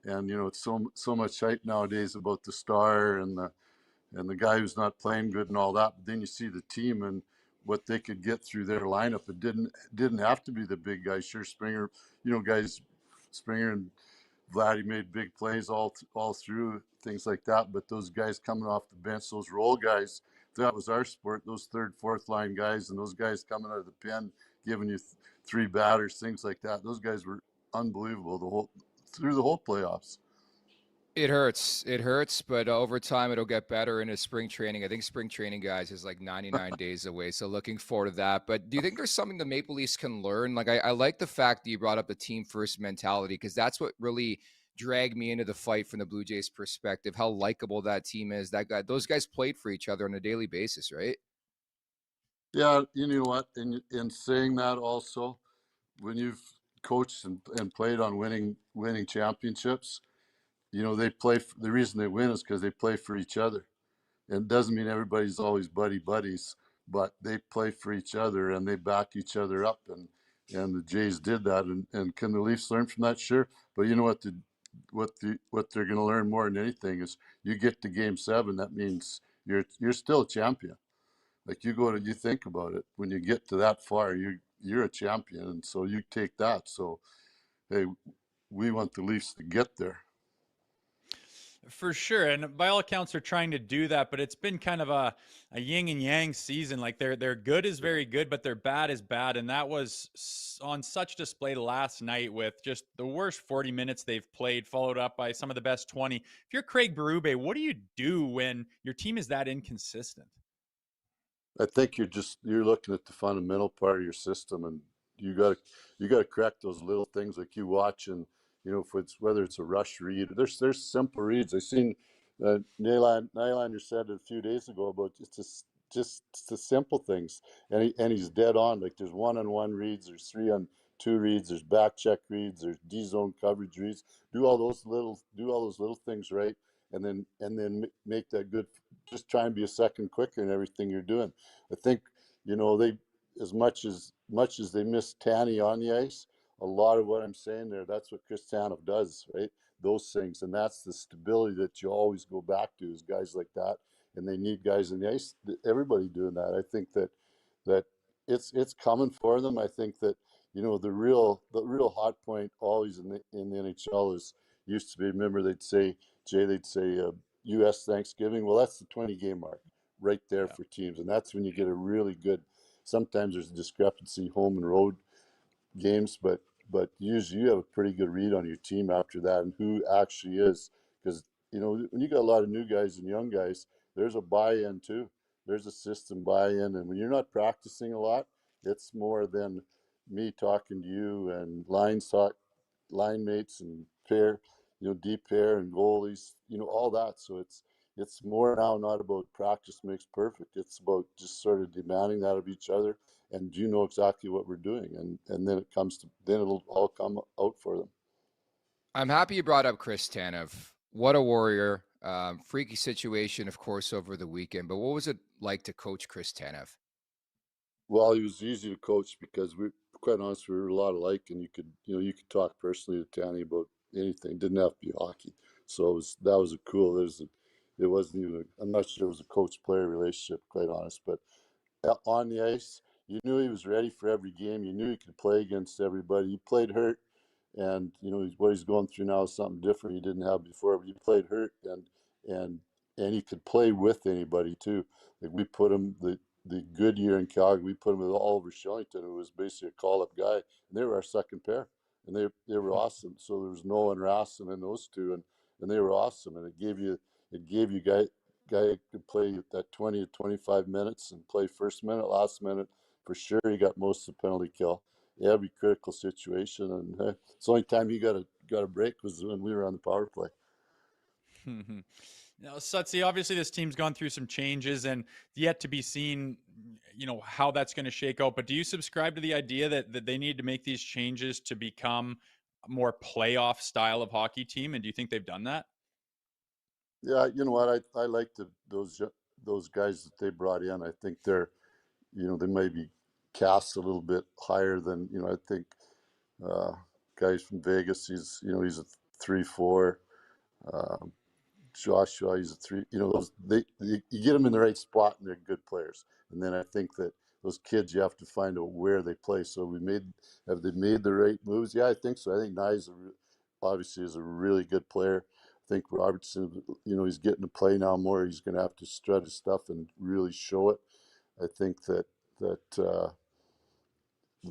And it's so much hype nowadays about the star and the guy who's not playing good and all that. But then you see the team and what they could get through their lineup. It didn't have to be the big guys. Sure, Springer, Springer and Vladdy made big plays all through, things like that. But those guys coming off the bench, those role guys, that was our sport. Those third, fourth line guys, and those guys coming out of the pen, giving you 3 batters, things like that. Those guys were unbelievable through the whole playoffs.
It hurts, but over time it'll get better into spring training. I think spring training, guys, is like 99 days away, so looking forward to that. But do you think there's something the Maple Leafs can learn? Like, I like the fact that you brought up the team first mentality, because that's what really dragged me into the fight from the Blue Jays perspective, how likable that team is. Those guys played for each other on a daily basis, right?
Yeah, you know what? In saying that also, when you've coached and played on winning championships, they play. The reason they win is because they play for each other. And it doesn't mean everybody's always buddies, but they play for each other and they back each other up. And the Jays did that. And can the Leafs learn from that? Sure. But you know what? What they're going to learn more than anything is, you get to Game 7. That means you're still a champion. Like, you think about it, when you get to that far, you're a champion, and so you take that. So, hey, we want the Leafs to get there.
For sure. And by all accounts, they're trying to do that, but it's been kind of a yin and yang season. Like, their good is very good, but their bad is bad. And that was on such display last night, with just the worst 40 minutes they've played, followed up by some of the best 20. If you're Craig Berube, what do you do when your team is that inconsistent?
I think you're looking at the fundamental part of your system, and you got to correct those little things, like you watch. And whether it's a rush read, there's simple reads. I seen Nylander said it a few days ago about just the simple things, and he's dead on. Like, there's 1-on-1 reads, there's 3-on-2 reads, there's back check reads, there's D zone coverage reads. Do all those little things right, and then make that good. Just try and be a second quicker in everything you're doing. I think they, as much as they miss Tanny on the ice, a lot of what I'm saying there, that's what Chris Tanev does, right? those things, and that's the stability that you always go back to is guys like that, and they need guys in the ice. Everybody doing that. I think that it's coming for them. I think that the real hot point always in the NHL is used to be. Remember they'd say U.S. Thanksgiving. Well, that's the 20 game mark right there
Yeah.
for teams, and that's when you get a really good. Sometimes there's a discrepancy home and road games, but usually you have a pretty good read on your team after that and who actually is, because when you got a lot of new guys and young guys, there's a buy-in too. There's a system buy-in, and when you're not practicing a lot, it's more than me talking to you and line mates and deep pair and goalies, all that. So it's more now not about practice makes perfect. It's about just sort of demanding that of each other, and you know exactly what we're doing, and then it'll all come out for them.
I'm happy you brought up Chris Tanev. What a warrior. Freaky situation, of course, over the weekend. But what was it like to coach Chris Tanev?
Well, he was easy to coach because quite honest, we were a lot alike, and you could talk personally to Tanny about anything. It didn't have to be hockey. So that was a cool. It wasn't even. I'm not sure it was a coach-player relationship, quite honest. But on the ice, you knew he was ready for every game. You knew he could play against everybody. He played hurt, and what he's going through now is something different he didn't have before. But he played hurt, and and he could play with anybody too. Like we put him the good year in Calgary, we put him with Oliver Shillington, who was basically a call-up guy, and they were our second pair, and they were awesome. So there was Nolan Rasson and those two, and they were awesome, and it gave you guy could play that 20 to 25 minutes and play first minute, last minute for sure. He got most of the penalty kill, every critical situation, and it's the only time he got a break was when we were on the power play.
Now, Sutsy, obviously this team's gone through some changes and yet to be seen, how that's going to shake out. But do you subscribe to the idea that they need to make these changes to become a more playoff style of hockey team? And do you think they've done that?
Yeah, you know what? I like those guys that they brought in. I think they may be cast a little bit higher than I think guys from Vegas. He's a 3-4. Joshua, he's a 3. You get them in the right spot and they're good players. And then I think that those kids, you have to find out where they play. So have they made the right moves? Yeah, I think so. I think Nye obviously is a really good player. I think Robertson, he's getting to play now more. He's going to have to strut his stuff and really show it. I think that the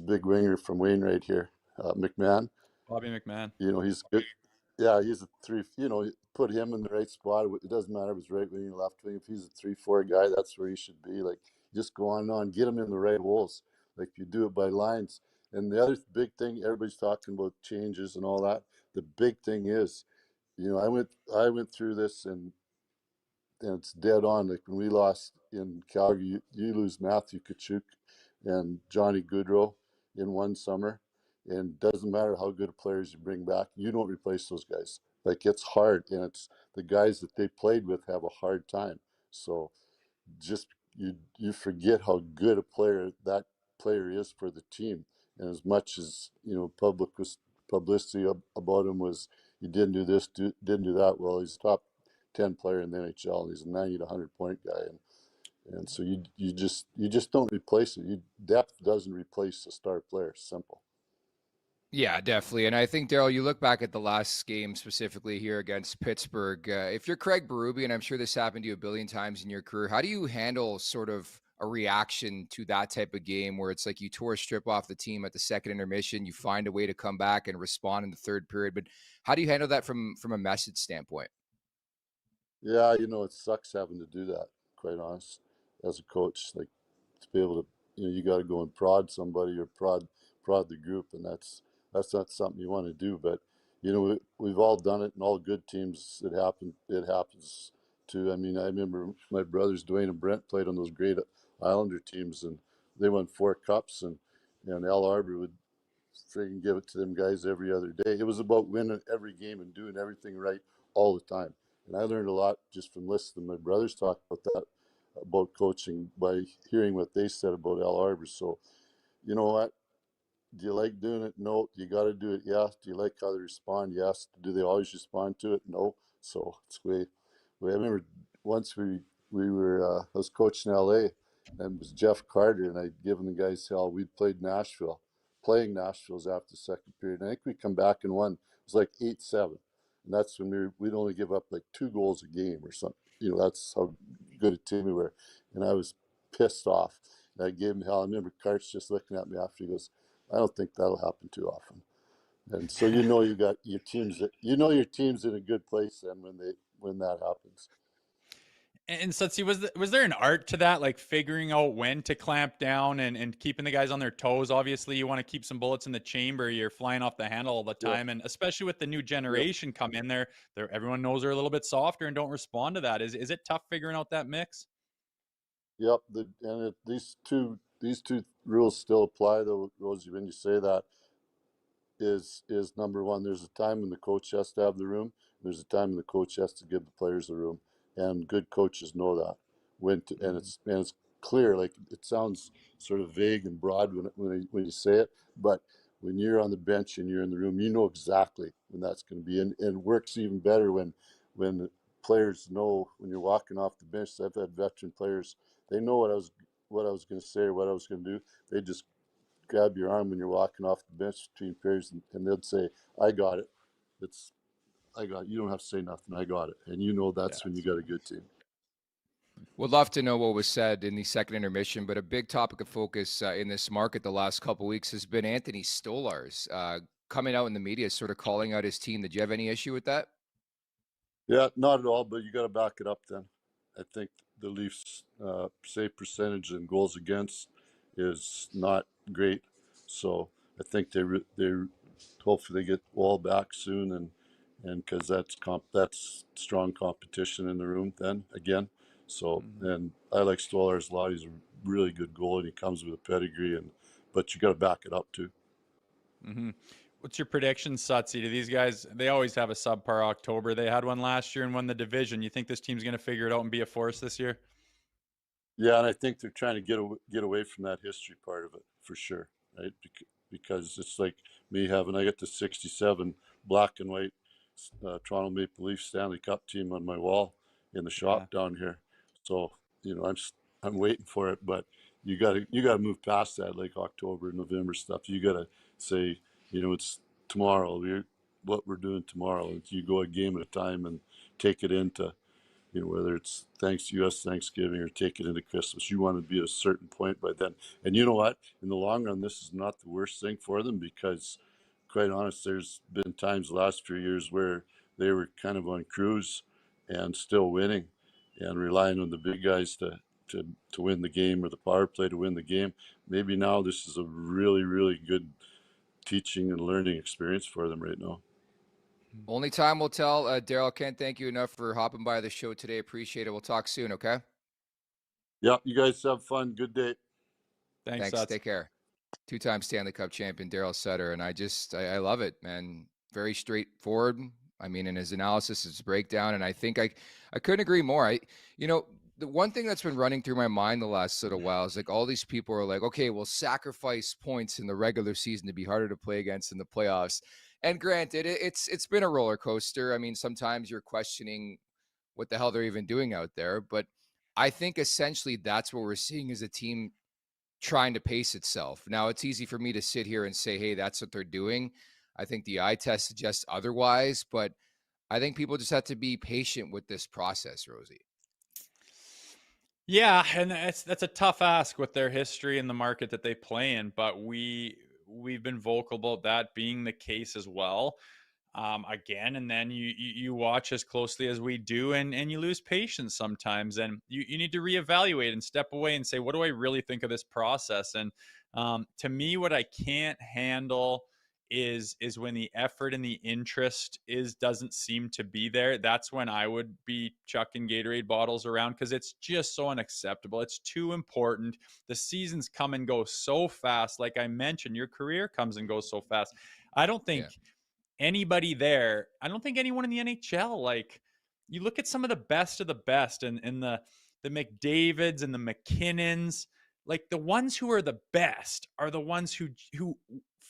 big winger from Wainwright here, McMahon.
Bobby McMahon.
He's good. Yeah, he's a 3. Put him in the right spot. It doesn't matter if it's right wing or left wing. If he's a 3-4 guy, that's where he should be. Like, just go on, get him in the right holes. Like, you do it by lines. And the other big thing, everybody's talking about changes and all that. The big thing is, I went through this, and it's dead on. Like when we lost in Calgary, you lose Matthew Tkachuk and Johnny Gaudreau in one summer, and it doesn't matter how good players you bring back, you don't replace those guys. Like, it's hard, and it's the guys that they played with have a hard time. So just you forget how good a player that player is for the team. And as much as publicity about him was, he didn't do this, didn't do that. Well, he's top 10 player in the NHL, and he's a 90 to 100 point guy, and so you just don't replace it. Depth doesn't replace a star player. Simple.
Yeah, definitely. And I think, Daryl, you look back at the last game specifically here against Pittsburgh. If you're Craig Berube, and I'm sure this happened to you a billion times in your career, how do you handle sort of a reaction to that type of game where it's like you tore a strip off the team at the second intermission, you find a way to come back and respond in the third period? But how do you handle that from a message standpoint?
Yeah, it sucks having to do that, quite honest, as a coach. Like, to be able to, you got to go and prod somebody or prod the group, and that's not something you want to do. But we've all done it, and all good teams, it happens too. I mean, I remember my brothers Dwayne and Brent played on those great Islander teams, and they won 4 cups, and Al Arbor would freaking give it to them guys every other day. It was about winning every game and doing everything right all the time. And I learned a lot just from listening to my brothers talk about that, about coaching, by hearing what they said about Al Arbor. So, you know what? Do you like doing it? No. Do you got to do it? Yeah. Do you like how they respond? Yes. Do they always respond to it? No. So it's I remember once we were I was coaching LA, and it was Jeff Carter, and I'd given the guys hell. We'd played Nashville, playing Nashville's after the second period. And I think we come back and won. It was like 8-7, and that's when we'd only give up like 2 goals a game or something. That's how good a team we were, and I was pissed off. And I gave him hell. I remember Karts just looking at me after. He goes, I don't think that'll happen too often. And so you got your teams your team's in a good place then when that happens.
And Sutsy, was there an art to that, like figuring out when to clamp down and keeping the guys on their toes? Obviously, you want to keep some bullets in the chamber. You're flying off the handle all the time,
Yep.
and especially with the new
Yep.
generation come in there, everyone knows they're a little bit softer and don't respond to that. Is it tough figuring out that mix?
Yep. These two rules still apply though, Rosie, when you say that. Is number one. There's a time when the coach has to have the room. There's a time when the coach has to give the players the room, and good coaches know that. And it's clear. Like it sounds sort of vague and broad when you say it, but when you're on the bench and you're in the room, you know exactly when that's going to be. And it works even better when the players know when you're walking off the bench. I've had veteran players. They know what I was going to say or what I was going to do. They just grab your arm when you're walking off the bench between periods, and they'd say, I got it. I got it. You don't have to say nothing. I got it. And that's when you got a good team.
Would love to know what was said in the second intermission, but a big topic of focus in this market the last couple of weeks has been Anthony Stolarz coming out in the media, sort of calling out his team. Did you have any issue with that?
Yeah, not at all, but you got to back it up then. I think the Leafs' save percentage and goals against is not great. So I think they hopefully they get Wall back soon, and because that's strong competition in the room then again. So and I like Stolarz a lot. He's a really good goalie. He comes with a pedigree, but you got to back it up too.
Mm-hmm. What's your prediction, Sutsy? Do these guys, they always have a subpar October. They had one last year and won the division. You think this team's going to figure it out and be a force this year?
Yeah, and I think they're trying to get away from that history part of it for sure, right? Because it's like me I got the '67 black and white Toronto Maple Leafs Stanley Cup team on my wall in the shop down here. So I'm waiting for it, but you got to move past that, like October, November stuff. You got to say, it's tomorrow. What we're doing tomorrow. You go a game at a time and take it into. Whether it's U.S. Thanksgiving or take it into Christmas, you want to be at a certain point by then. And you know what? In the long run, this is not the worst thing for them because, quite honest, there's been times the last few years where they were kind of on cruise and still winning and relying on the big guys to win the game or the power play to win the game. Maybe now this is a really, really good teaching and learning experience for them right now.
Only time will tell. Daryl, can't thank you enough for hopping by the show today. Appreciate it. We'll talk soon, okay?
Yeah, you guys have fun. Good day.
Thanks.
Take care. 2-time Stanley Cup champion Daryl Sutter, and I love it, man. Very straightforward. I mean, in his analysis, his breakdown, and I think I couldn't agree more. The one thing that's been running through my mind the last little while is like all these people are like, okay, we'll sacrifice points in the regular season to be harder to play against in the playoffs. And granted, it's been a roller coaster. I mean, sometimes you're questioning what the hell they're even doing out there, but I think essentially that's what we're seeing is a team trying to pace itself. Now, it's easy for me to sit here and say, hey, that's what they're doing. I think the eye test suggests otherwise, but I think people just have to be patient with this process, Rosie.
Yeah, and that's a tough ask with their history and the market that they play in, but we've been vocal about that being the case as well. Again, and then you watch as closely as we do, and you lose patience sometimes, and you need to reevaluate and step away and say, what do I really think of this process? And to me, what I can't handle is when the effort and the interest doesn't seem to be there. That's when I would be chucking Gatorade bottles around because it's just so unacceptable. It's too important. The seasons come and go so fast. Like I mentioned, your career comes and goes so fast. I don't think anybody there, I don't think anyone in the NHL, like you look at some of the best and the McDavids and the McKinnons, like the ones who are the best are the ones who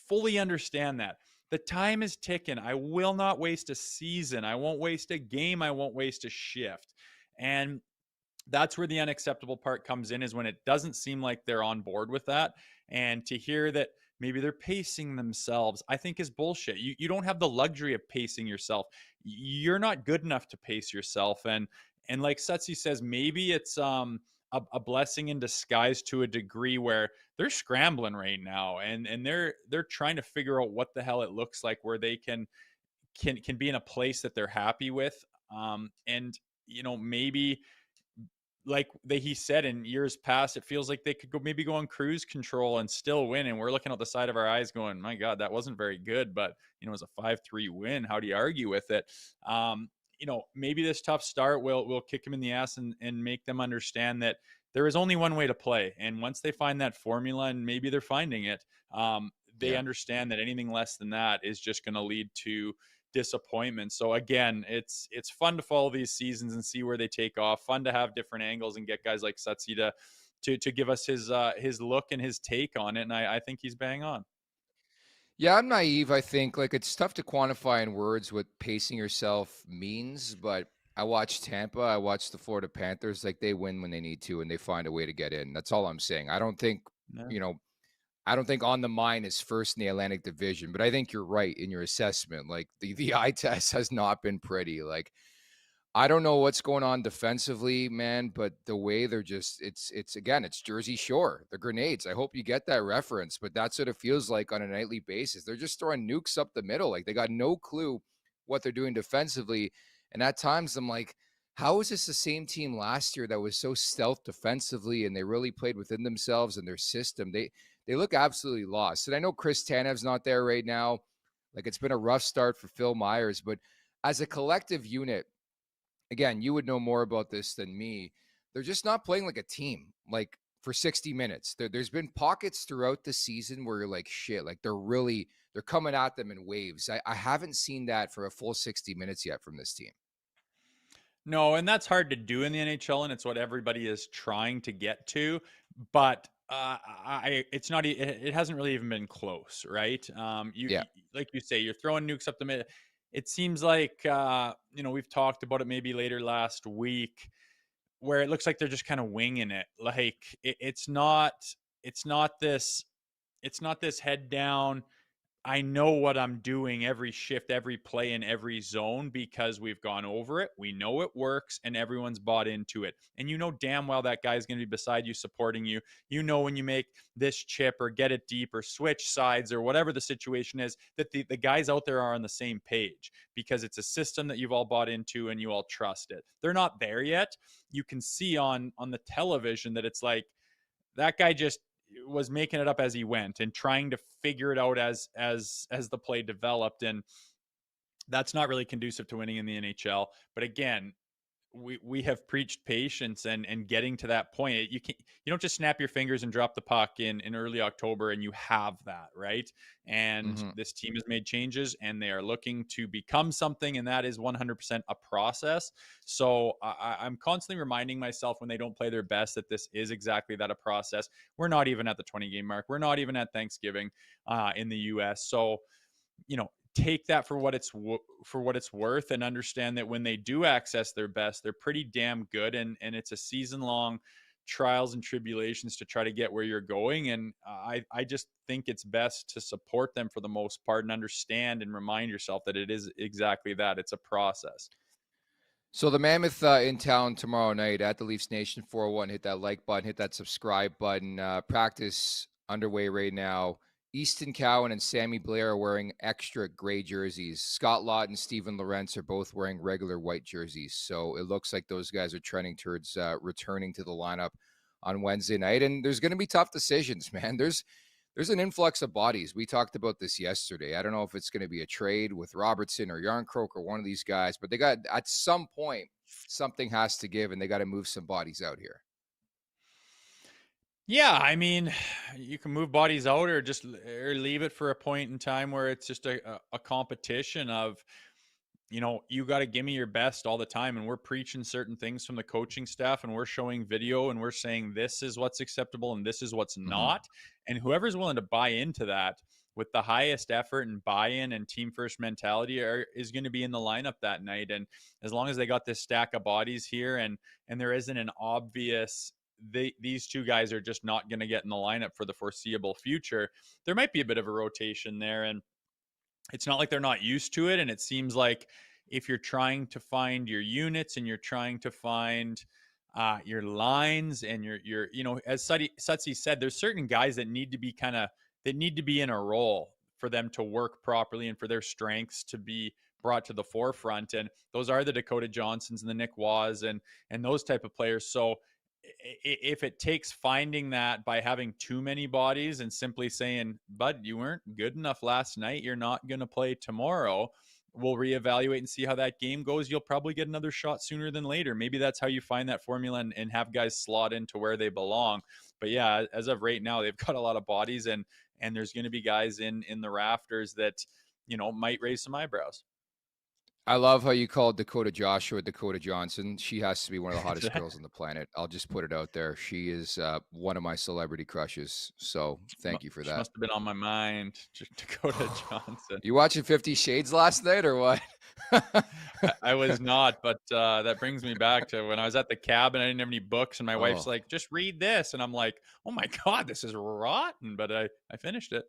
fully understand that. The time is ticking. I will not waste a season. I won't waste a game. I won't waste a shift. And that's where the unacceptable part comes in, is when it doesn't seem like they're on board with that. And to hear that maybe they're pacing themselves, I think is bullshit. You don't have the luxury of pacing yourself. You're not good enough to pace yourself. And like Sutsy says, maybe it's a blessing in disguise to a degree, where they're scrambling right now, and they're trying to figure out what the hell it looks like, where they can be in a place that they're happy with. And maybe, like he said, in years past, it feels like they could go on cruise control and still win. And we're looking out the side of our eyes going, my God, that wasn't very good, but it was a 5-3 win. How do you argue with it? Maybe this tough start will kick them in the ass and make them understand that there is only one way to play. And once they find that formula, and maybe they're finding it, they understand that anything less than that is just going to lead to disappointment. So again, it's fun to follow these seasons and see where they take off. Fun to have different angles and get guys like Sutsy to give us his look and his take on it. And I think he's bang on.
Yeah, I'm naive. I think like it's tough to quantify in words what pacing yourself means, but I watch Tampa, I watch the Florida Panthers, like they win when they need to and they find a way to get in. That's all I'm saying. I don't think,
No.
I don't think On the Mind is first in the Atlantic Division, but I think you're right in your assessment. Like the eye test has not been pretty. Like I don't know what's going on defensively, man, but the way they're just it's again, it's Jersey Shore, the grenades. I hope you get that reference, but that's what it feels like on a nightly basis. They're just throwing nukes up the middle. Like they got no clue what they're doing defensively. And at times I'm like, how is this the same team last year that was so stealth defensively and they really played within themselves and their system? They look absolutely lost. And I know Chris Tanev's not there right now. Like it's been a rough start for Phil Myers, but as a collective unit, again, you would know more about this than me. They're just not playing like a team, like for 60 minutes. There's been pockets throughout the season where you're like, shit, like they're coming at them in waves. I haven't seen that for a full 60 minutes yet from this team.
No, and that's hard to do in the NHL, and it's what everybody is trying to get to. But it's not. It hasn't really even been close, right?
Yeah.
Like you say, you're throwing nukes up the middle. It seems like we've talked about it maybe later last week, where it looks like they're just kind of winging it. Like it's not. It's not this. It's not this head down. I know what I'm doing every shift, every play in every zone, because we've gone over it. We know it works and everyone's bought into it. And you know damn well that guy's going to be beside you, supporting you. You know, when you make this chip or get it deep or switch sides or whatever the situation is, that the guys out there are on the same page, because it's a system that you've all bought into and you all trust it. They're not there yet. You can see on the television that it's like that guy just was making it up as he went and trying to figure it out as the play developed, and that's not really conducive to winning in the NHL. But again, we have preached patience and getting to that point. You don't just snap your fingers and drop the puck in early October and you have that, right? And this team has made changes and they are looking to become something, and that is 100% a process. So I'm constantly reminding myself when they don't play their best that this is exactly that, a process. We're not even at the 20-game mark. We're not even at Thanksgiving in the US. So take that for what it's worth, and understand that when they do access their best, they're pretty damn good, and it's a season long trials and tribulations to try to get where you're going. And I just think it's best to support them for the most part, and understand and remind yourself that it is exactly that. It's a process.
So the Mammoth in town tomorrow night at the Leafs Nation 401. Hit that like button, hit that subscribe button. Practice underway right now. Easton Cowan and Sammy Blair are wearing extra gray jerseys. Scott Lott and Steven Lorentz are both wearing regular white jerseys. So it looks like those guys are trending towards returning to the lineup on Wednesday night. And there's going to be tough decisions, man. There's an influx of bodies. We talked about this yesterday. I don't know if it's going to be a trade with Robertson or Yarncroke or one of these guys, but they got, at some point, something has to give, and they got to move some bodies out here.
Yeah, I mean, you can move bodies out or leave it for a point in time where it's just a competition of, you got to give me your best all the time. And we're preaching certain things from the coaching staff, and we're showing video, and we're saying this is what's acceptable and this is what's not. And whoever's willing to buy into that with the highest effort and buy-in and team first mentality is going to be in the lineup that night. And as long as they got this stack of bodies here, and there isn't an obvious these two guys are just not going to get in the lineup for the foreseeable future, there might be a bit of a rotation there. And it's not like they're not used to it. And it seems like if you're trying to find your units and you're trying to find your lines and your as Sutsy said, there's certain guys that need to be in a role for them to work properly and for their strengths to be brought to the forefront. And those are the Dakota Johnsons and the Nick Waz and those type of players. So if it takes finding that by having too many bodies and simply saying, bud, you weren't good enough last night, you're not going to play tomorrow, we'll reevaluate and see how that game goes. You'll probably get another shot sooner than later. Maybe that's how you find that formula and have guys slot into where they belong. But yeah, as of right now, they've got a lot of bodies, and there's going to be guys in the rafters that, might raise some eyebrows.
I love how you called Dakota Joshua Dakota Johnson. She has to be one of the hottest girls on the planet. I'll just put it out there. She is one of my celebrity crushes. So thank you for
She
that.
must have been on my mind, Dakota Johnson.
You watching 50 Shades last night or what?
I was not, but that brings me back to when I was at the cabin. I didn't have any books, and my wife's like, just read this. And I'm like, oh my God, this is rotten. But I finished it.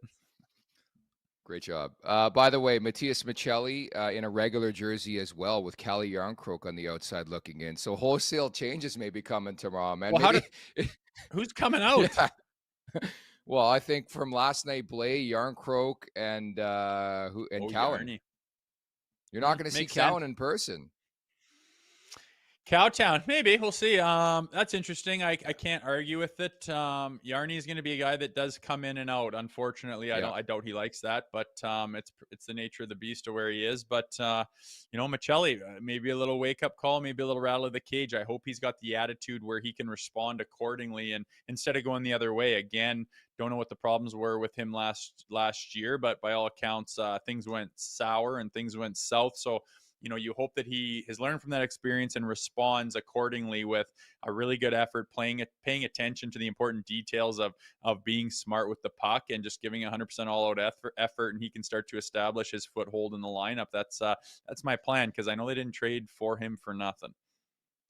Great job. By the way, Matthias Michelli in a regular jersey as well, with Calle Jarnkrok on the outside looking in. So wholesale changes may be coming tomorrow, man.
Well, who's coming out?
Yeah. Well, I think from last night, Blais, Jarnkrok, and Cowan.
Yarny.
You're not going to see Cowan in person.
Cowtown, maybe. We'll see. That's interesting. I can't argue with it. Yarny is going to be a guy that does come in and out. Unfortunately, I doubt he likes that, but it's the nature of the beast of where he is. But Michelli, maybe a little wake up call, maybe a little rattle of the cage. I hope he's got the attitude where he can respond accordingly, and instead of going the other way. Again, don't know what the problems were with him last year, but by all accounts, things went sour and things went south. So you hope that he has learned from that experience and responds accordingly with a really good effort, paying attention to the important details of being smart with the puck and just giving 100% all-out effort, and he can start to establish his foothold in the lineup. That's my plan, because I know they didn't trade for him for nothing.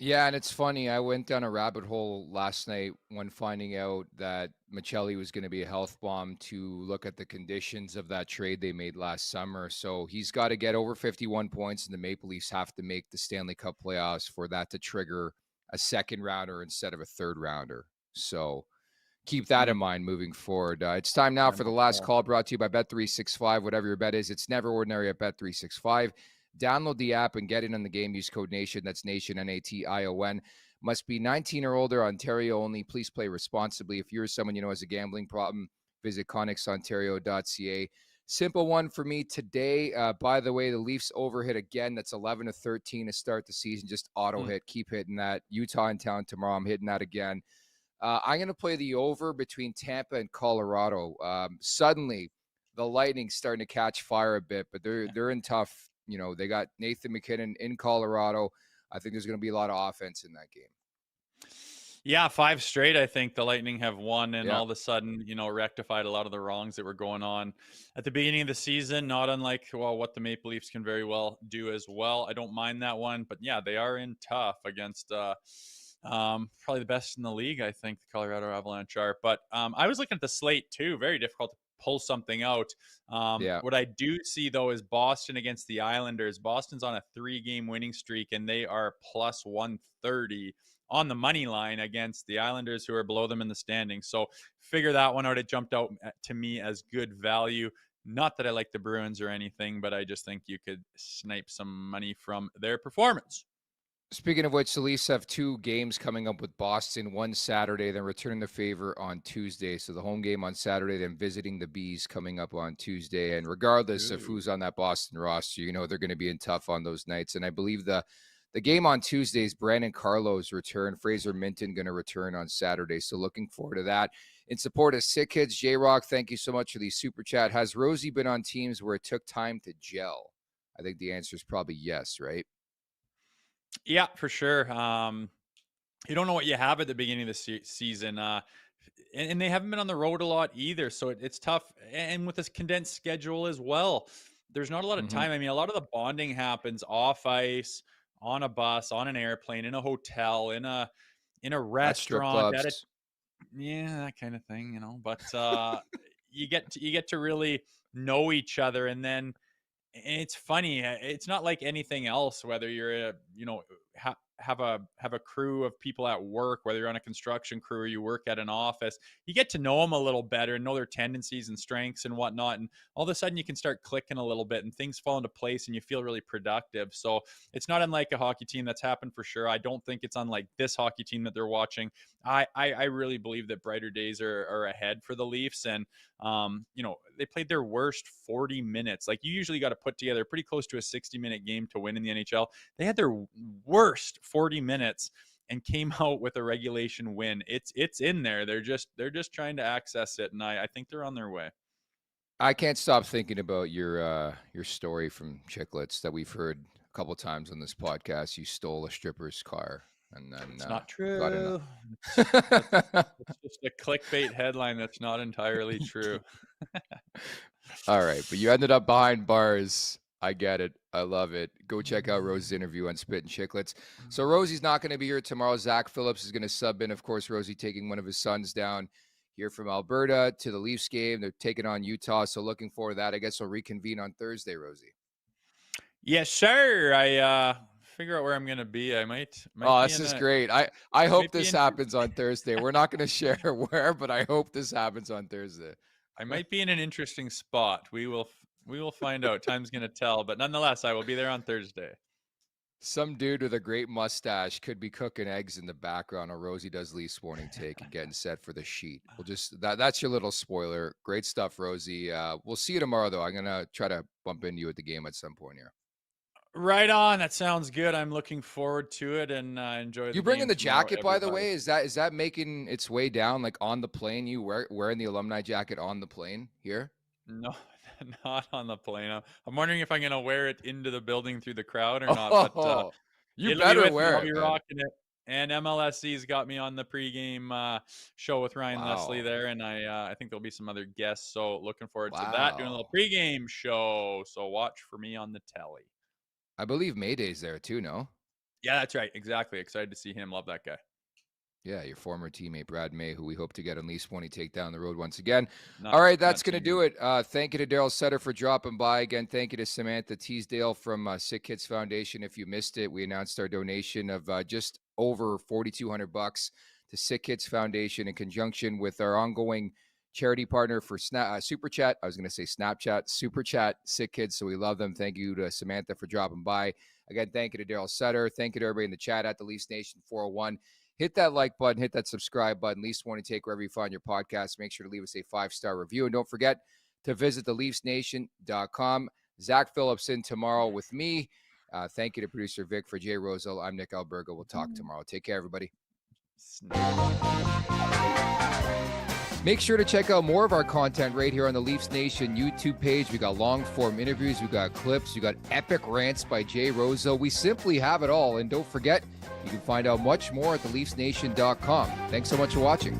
Yeah, and it's funny. I went down a rabbit hole last night when finding out that Michelli was going to be a health bomb to look at the conditions of that trade they made last summer. So he's got to get over 51 points, and the Maple Leafs have to make the Stanley Cup playoffs for that to trigger a second rounder instead of a third rounder. So keep that in mind moving forward. It's time now for the last call, brought to you by Bet365. Whatever your bet is, it's never ordinary at Bet365. Download the app and get in on the game. Use code NATION. That's NATION, NATION. Must be 19 or older, Ontario only. Please play responsibly. If you're someone you know has a gambling problem, visit connexontario.ca. Simple one for me today. By the way, the Leafs overhit again. That's 11-13 to start the season. Just auto hit. Keep hitting that. Utah in town tomorrow. I'm hitting that again. I'm going to play the over between Tampa and Colorado. Suddenly, the Lightning's starting to catch fire a bit, but they're in tough. They got Nathan McKinnon in Colorado. I think there's going to be a lot of offense in that game.
Yeah, 5 straight. I think the Lightning have won, and all of a sudden, rectified a lot of the wrongs that were going on at the beginning of the season. Not unlike what the Maple Leafs can very well do as well. I don't mind that one, but yeah, they are in tough against probably the best in the league. I think the Colorado Avalanche are. But I was looking at the slate too. Very difficult to pull something out. What I do see though is Boston against the Islanders. Boston's on a 3-game winning streak, and they are plus 130 on the money line against the Islanders, who are below them in the standings. So figure that one out. It jumped out to me as good value. Not that I like the Bruins or anything, but I just think you could snipe some money from their performance.
Speaking of which, the Leafs have 2 games coming up with Boston, one Saturday, then returning the favor on Tuesday. So the home game on Saturday, then visiting the Bees coming up on Tuesday. And regardless of who's on that Boston roster, they're going to be in tough on those nights. And I believe the game on Tuesday is Brandon Carlo's return. Fraser Minton going to return on Saturday. So looking forward to that. In support of Sick Kids, J-Rock, thank you so much for the super chat. Has Rosie been on teams where it took time to gel? I think the answer is probably yes, right?
Yeah, for sure. You don't know what you have at the beginning of the season. and they haven't been on the road a lot either. So it's tough. And with this condensed schedule as well, there's not a lot of
Mhm.
time. I mean, a lot of the bonding happens off ice, on a bus, on an airplane, in a hotel, in a
At strip
restaurant, at a
clubs.
yeah, that kind of thing, you know. But you get to really know each other, and then it's funny. It's not like anything else. Whether you're a, you know, have a crew of people at work, whether you're on a construction crew or you work at an office, you get to know them a little better and know their tendencies and strengths and whatnot. And all of a sudden, you can start clicking a little bit, and things fall into place, and you feel really productive. So it's not unlike a hockey team. That's happened for sure. I don't think it's unlike this hockey team that they're watching. I really believe that brighter days are ahead for the Leafs, and you know, they played their worst 40 minutes. Like, you usually got to put together pretty close to a 60-minute game to win in the NHL. They had their worst 40 minutes and came out with a regulation win. It's in there. They're just trying to access it, and I think they're on their way.
I can't stop thinking about your story from Chicklets that we've heard a couple times on this podcast. You stole a stripper's car and then
It's not
got in
true.
a-
It's just a clickbait headline that's not entirely true.
All right, but you ended up behind bars. I get it. I love it. Go check out Rosie's interview on Spit and Chicklets. So Rosie's not going to be here tomorrow. Zach Phillips is going to sub in. Of course, Rosie taking one of his sons down here from Alberta to the Leafs game. They're taking on Utah. So looking forward to that. I guess we'll reconvene on Thursday, Rosie.
Yes, sir. I figure out where I'm gonna be. I might
Oh,
be
this
in
is
a
great. I hope
might be
this
in
happens on Thursday. We're not going to share where, but I hope this happens on Thursday.
I might be in an interesting spot. We will find out. Time's gonna tell. But nonetheless, I will be there on Thursday.
Some dude with a great mustache could be cooking eggs in the background while Rosie does Leafs morning take and getting set for the sheet. We'll just that's your little spoiler. Great stuff, Rosie. We'll see you tomorrow though. I'm gonna try to bump into you at the game at some point here.
Right on. That sounds good. I'm looking forward to it, and enjoy.
You
The
bringing
game
the
tomorrow,
jacket, by the
everybody.
way? Is that making its way down like on the plane? You wearing the alumni jacket on the plane here?
No, not on the plane. I'm wondering if I'm gonna wear it into the building through the crowd or not. But
Oh, you
it'll be
better
with me.
wear
I'll
it,
be
man.
rocking it. And MLSC's got me on the pregame show with Ryan Leslie
Wow.
there, and I think there'll be some other guests. So looking forward to that. Doing a little
Wow.
pregame show. So watch for me on the telly.
I believe Mayday's there too, no?
Yeah, that's right. Exactly. Excited to see him. Love that guy.
Yeah, your former teammate Brad May, who we hope to get at least when he take down the road once again.
Not,
All right, that's
not
going to
too
do it. Thank you to Daryl Sutter for dropping by. Again, thank you to Samantha Teasdale from Sick Kids Foundation. If you missed it, we announced our donation of just over $4,200 to Sick Kids Foundation in conjunction with our ongoing charity partner for Super Chat. I was going to say Snapchat, Super Chat, Sick Kids. So we love them. Thank you to Samantha for dropping by. Again, thank you to Daryl Sutter. Thank you to everybody in the chat at the Leafs Nation 401. Hit that like button, hit that subscribe button. Leafs Morning Take wherever you find your podcast. Make sure to leave us a 5-star review. And don't forget to visit theleafsnation.com. Zach Phillips in tomorrow with me. Thank you to producer Vic. For Jay Rosal, I'm Nick Alberga. We'll talk tomorrow. Take care, everybody. Make sure to check out more of our content right here on the Leafs Nation YouTube page. We got long form interviews, we got clips, we got epic rants by Jay Rosal. We simply have it all. And don't forget, you can find out much more at theleafsnation.com. Thanks so much for watching.